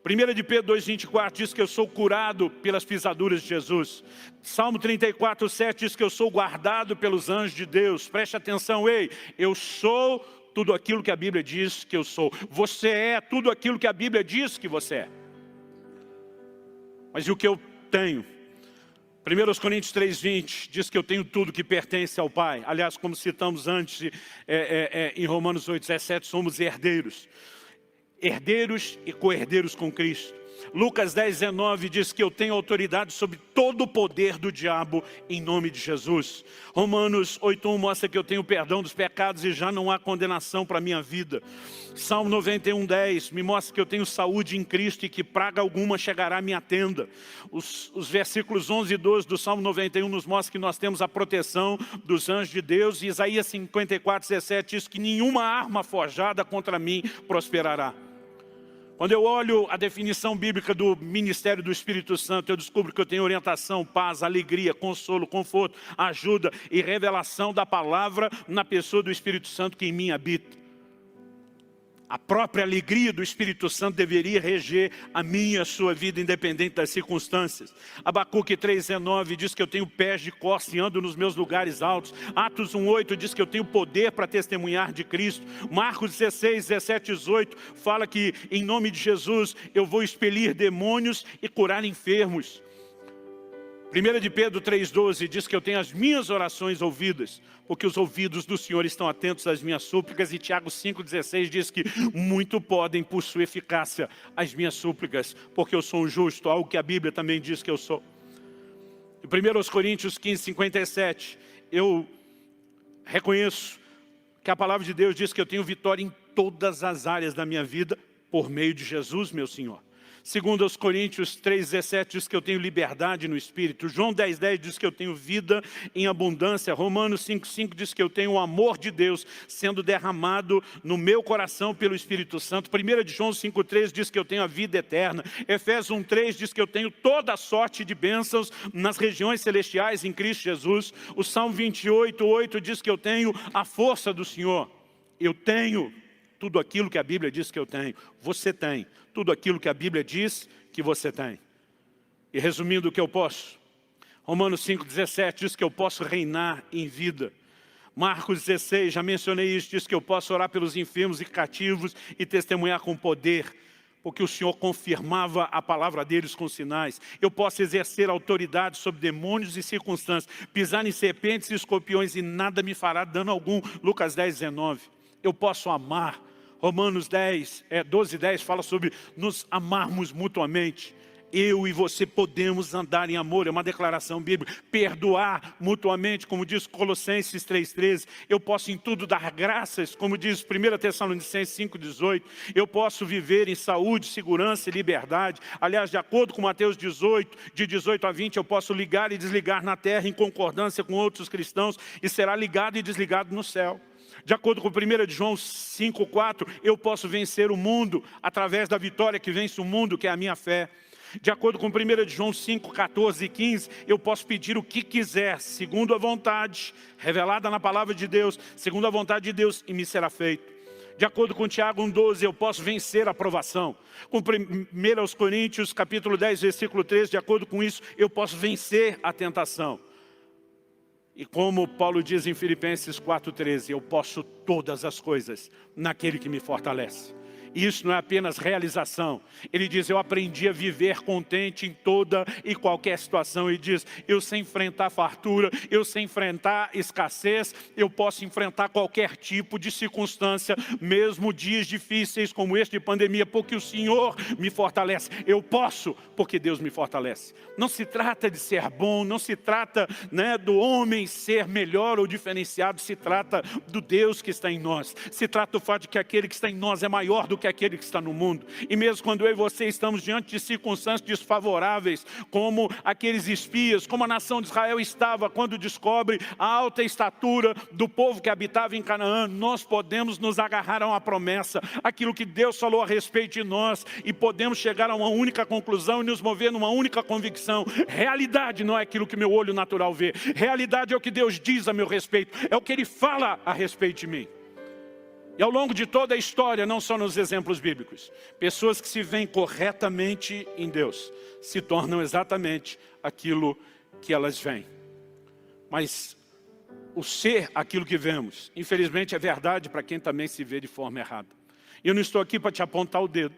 1 de Pedro 2,24 diz que eu sou curado pelas pisaduras de Jesus. Salmo 34,7 diz que eu sou guardado pelos anjos de Deus. Preste atenção, ei, eu sou tudo aquilo que a Bíblia diz que eu sou. Você é tudo aquilo que a Bíblia diz que você é. Mas e o que eu tenho? 1 Coríntios 3,20 diz que eu tenho tudo que pertence ao Pai. Aliás, como citamos antes em Romanos 8,17, somos herdeiros. Herdeiros e co-herdeiros com Cristo. Lucas 10,19 diz que eu tenho autoridade sobre todo o poder do diabo em nome de Jesus. Romanos 8,1 mostra que eu tenho perdão dos pecados e já não há condenação para a minha vida. Salmo 91,10 me mostra que eu tenho saúde em Cristo e que praga alguma chegará à minha tenda. Os versículos 11 e 12 do Salmo 91 nos mostram que nós temos a proteção dos anjos de Deus. E Isaías 54,17 diz que nenhuma arma forjada contra mim prosperará. Quando eu olho a definição bíblica do ministério do Espírito Santo, eu descubro que eu tenho orientação, paz, alegria, consolo, conforto, ajuda e revelação da palavra na pessoa do Espírito Santo que em mim habita. A própria alegria do Espírito Santo deveria reger a minha e a sua vida, independente das circunstâncias. Abacuque 3,19 diz que eu tenho pés de corça e ando nos meus lugares altos. Atos 1,8 diz que eu tenho poder para testemunhar de Cristo. Marcos 16, 17 e 18 fala que em nome de Jesus eu vou expelir demônios e curar enfermos. 1 de Pedro 3,12 diz que eu tenho as minhas orações ouvidas, porque os ouvidos do Senhor estão atentos às minhas súplicas. E Tiago 5,16 diz que muito podem por sua eficácia as minhas súplicas, porque eu sou um justo, algo que a Bíblia também diz que eu sou. Em 1 Coríntios 15:57, eu reconheço que a palavra de Deus diz que eu tenho vitória em todas as áreas da minha vida, por meio de Jesus, meu Senhor. 2 Coríntios 3,17 diz que eu tenho liberdade no Espírito. João 10,10 diz que eu tenho vida em abundância. Romanos 5,5 diz que eu tenho o amor de Deus sendo derramado no meu coração pelo Espírito Santo. 1 de João 5,3 diz que eu tenho a vida eterna. Efésios 1,3 diz que eu tenho toda a sorte de bênçãos nas regiões celestiais em Cristo Jesus. O Salmo 28,8 diz que eu tenho a força do Senhor. Eu tenho tudo aquilo que a Bíblia diz que eu tenho. Você tem tudo aquilo que a Bíblia diz que você tem. E resumindo o que eu posso, Romanos 5,17 diz que eu posso reinar em vida. Marcos 16, já mencionei isso, diz que eu posso orar pelos enfermos e cativos e testemunhar com poder, porque o Senhor confirmava a palavra deles com sinais. Eu posso exercer autoridade sobre demônios e circunstâncias, pisar em serpentes e escorpiões e nada me fará dano algum. Lucas 10,19. Eu posso amar. Romanos 12,10 fala sobre nos amarmos mutuamente. Eu e você podemos andar em amor, é uma declaração bíblica. Perdoar mutuamente, como diz Colossenses 3,13. Eu posso em tudo dar graças, como diz 1 Tessalonicenses 5,18. Eu posso viver em saúde, segurança e liberdade. Aliás, de acordo com Mateus 18, de 18 a 20, eu posso ligar e desligar na terra em concordância com outros cristãos e será ligado e desligado no céu. De acordo com 1 João 5,4, eu posso vencer o mundo através da vitória que vence o mundo, que é a minha fé. De acordo com 1 João 5, 14 e 15, eu posso pedir o que quiser, segundo a vontade, revelada na palavra de Deus, segundo a vontade de Deus, e me será feito. De acordo com Tiago 1,12, eu posso vencer a provação. Com 1 Coríntios, capítulo 10, versículo 13, de acordo com isso, eu posso vencer a tentação. E como Paulo diz em Filipenses 4,13, eu posso todas as coisas naquele que me fortalece. E isso não é apenas realização. Ele diz, eu aprendi a viver contente em toda e qualquer situação. Ele diz, eu sei enfrentar fartura, eu sei enfrentar escassez, eu posso enfrentar qualquer tipo de circunstância, mesmo dias difíceis como este de pandemia, porque o Senhor me fortalece. Eu posso, porque Deus me fortalece. Não se trata de ser bom, não se trata, do homem ser melhor ou diferenciado, se trata do Deus que está em nós. Se trata do fato de que aquele que está em nós é maior do que aquele que está no mundo. E mesmo quando eu e você estamos diante de circunstâncias desfavoráveis, como aqueles espias, como a nação de Israel estava quando descobre a alta estatura do povo que habitava em Canaã, nós podemos nos agarrar a uma promessa, aquilo que Deus falou a respeito de nós, e podemos chegar a uma única conclusão e nos mover numa única convicção. Realidade não é aquilo que meu olho natural vê. Realidade é o que Deus diz a meu respeito, é o que Ele fala a respeito de mim. E ao longo de toda a história, não só nos exemplos bíblicos, pessoas que se veem corretamente em Deus, se tornam exatamente aquilo que elas veem. Mas o ser aquilo que vemos, infelizmente é verdade para quem também se vê de forma errada. E eu não estou aqui para te apontar o dedo,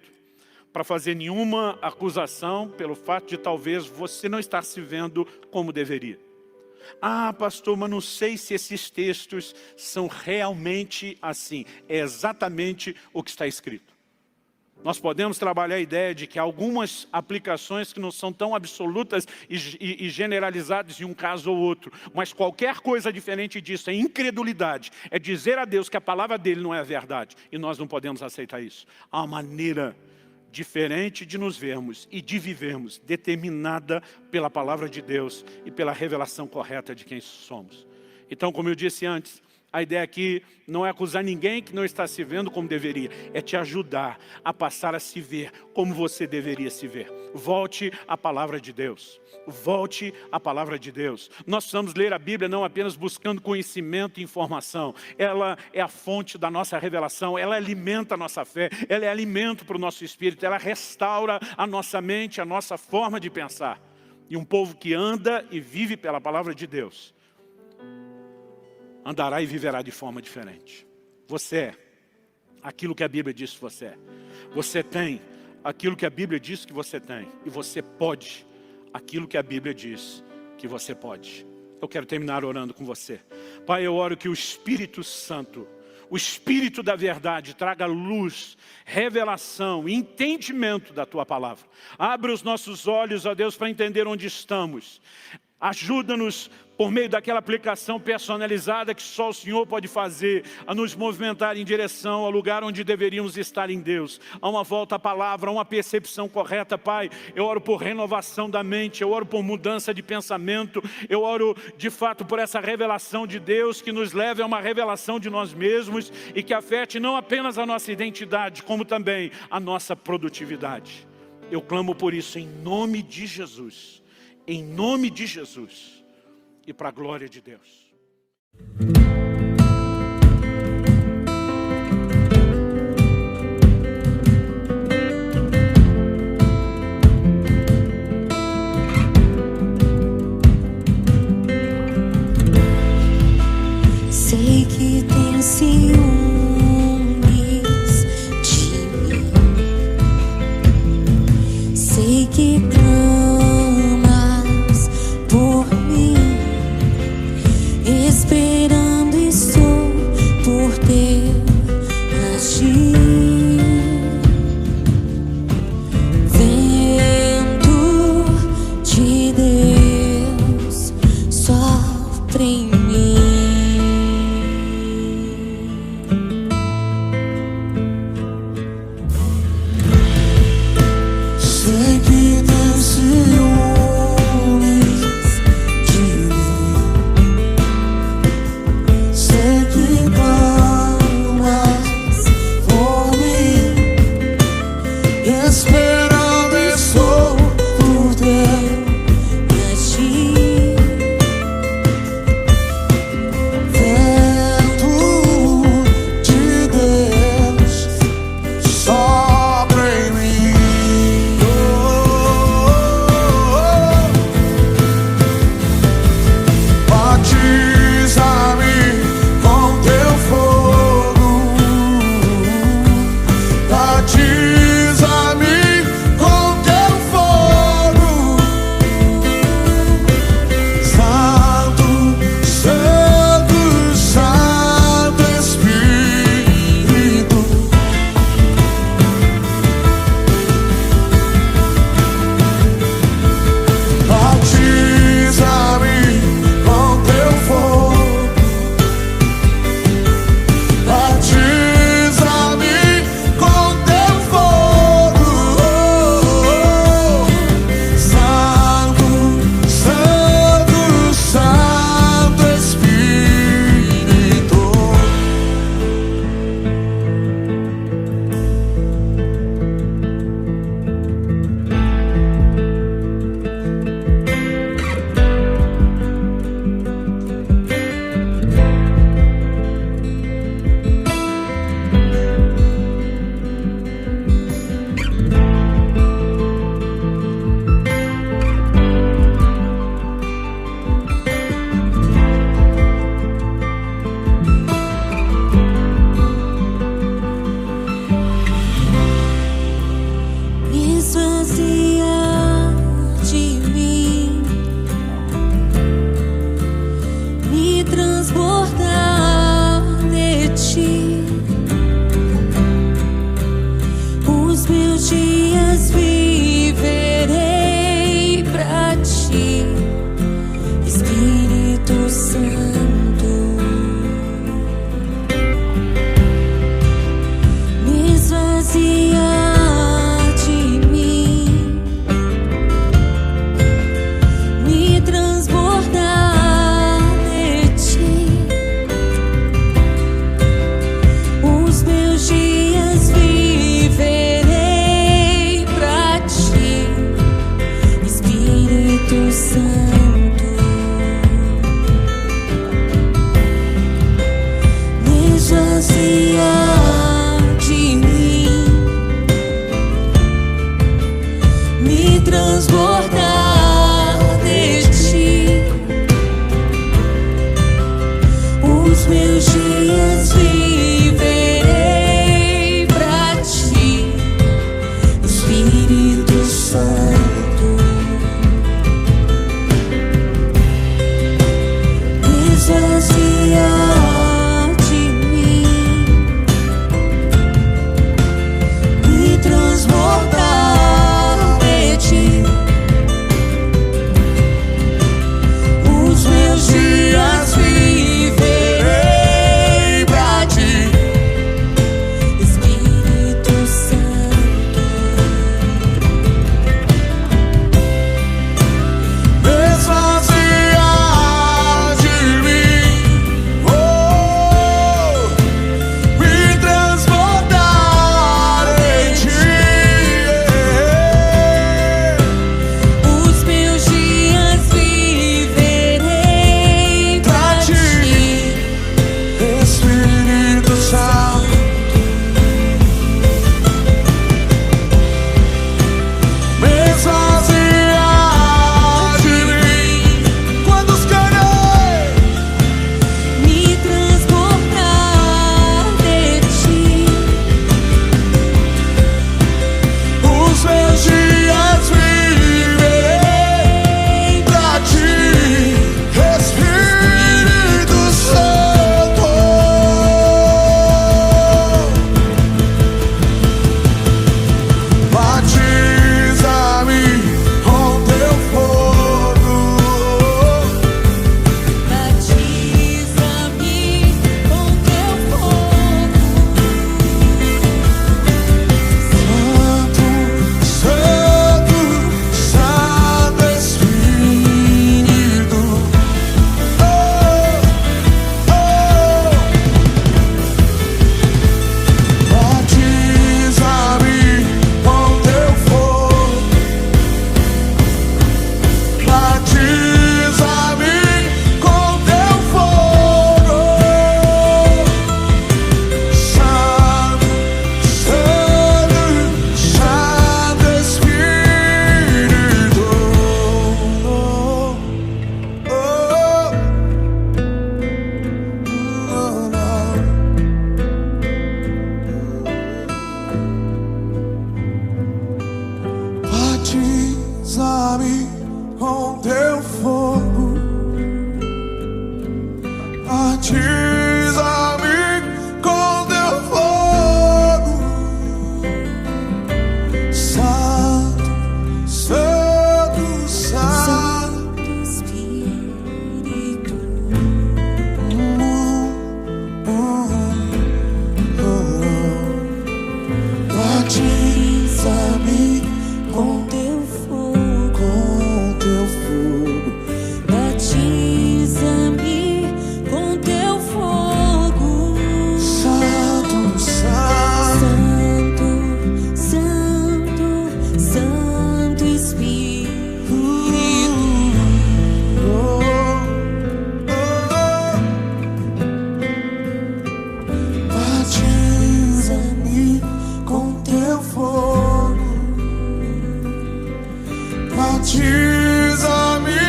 para fazer nenhuma acusação pelo fato de talvez você não estar se vendo como deveria. Ah, pastor, mas não sei se esses textos são realmente assim. É exatamente o que está escrito. Nós podemos trabalhar a ideia de que algumas aplicações que não são tão absolutas e generalizadas em um caso ou outro, mas qualquer coisa diferente disso é incredulidade, é dizer a Deus que a palavra dele não é a verdade, e nós não podemos aceitar isso. Há uma maneira diferente de nos vermos e de vivermos, determinada pela palavra de Deus e pela revelação correta de quem somos. Então, como eu disse antes, a ideia aqui não é acusar ninguém que não está se vendo como deveria, é te ajudar a passar a se ver como você deveria se ver. Volte à palavra de Deus. Volte à palavra de Deus. Nós precisamos ler a Bíblia não apenas buscando conhecimento e informação. Ela é a fonte da nossa revelação, ela alimenta a nossa fé, ela é alimento para o nosso espírito, ela restaura a nossa mente, a nossa forma de pensar. E um povo que anda e vive pela palavra de Deus, andará e viverá de forma diferente. Você é aquilo que a Bíblia diz que você é. Você tem aquilo que a Bíblia diz que você tem. E você pode aquilo que a Bíblia diz que você pode. Eu quero terminar orando com você. Pai, eu oro que o Espírito Santo, o Espírito da verdade, traga luz, revelação, entendimento da Tua palavra. Abre os nossos olhos, ó Deus, para entender onde estamos. Ajuda-nos, por meio daquela aplicação personalizada que só o Senhor pode fazer, a nos movimentar em direção ao lugar onde deveríamos estar em Deus. A uma volta à palavra, a uma percepção correta, Pai. Eu oro por renovação da mente, eu oro por mudança de pensamento, eu oro de fato por essa revelação de Deus que nos leve a uma revelação de nós mesmos e que afete não apenas a nossa identidade, como também a nossa produtividade. Eu clamo por isso em nome de Jesus. Em nome de Jesus e para a glória de Deus. Sei que tem ciúmes de mim. Sei que por mim, esperando esvaziar de mim, me transbordar de ti. Os meus dias viverei pra ti, Espírito Santo. Esvaziar de mim, me transbordar de ti. Os meus dias viverei pra ti, Espírito Santo. Esvaziar de mim, oh, me transbordar em ti. Os meus dias viverei pra ti, Espírito Santo. Esvaziar de mim. Quantos querem? me transportar de ti. Os meus dias viverei pra ti, Espírito Santo. Batiza-me com teu fogo, Batiza-me com teu fogo, Santo, Santo Espírito. Oh, oh. Batiza-me com teu fogo, batiza-me com teu fogo, Santo, Santo, Santo Espírito. Oh, oh, batiza-me com teu fogo, batiza-me com teu fogo, Santo, Santo, Santo. Santo Espírito. Batiza-me com teu fogo, batiza-me com teu fogo, Santo, Santo. Santo, Santo, Santo Espírito. Batiza-me com teu fogo, batiza-me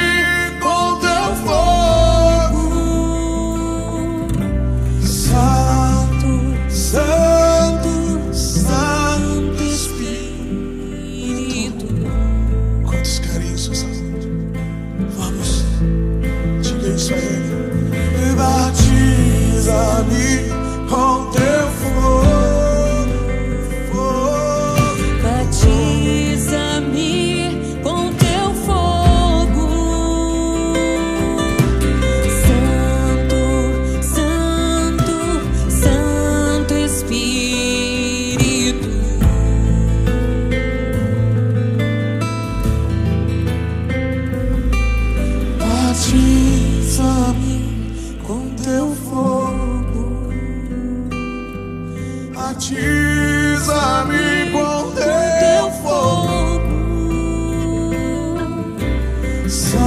com teu fogo, Santo, Santo, Santo Espírito. Quantos querem isso, Santo? Vamos, diga isso a Ele. Batiza-me com teu fogo, Batiza-me com teu fogo, Santo, Santo, Santo Espírito. batiza-me com teu fogo, batiza-me com teu fogo, Santo,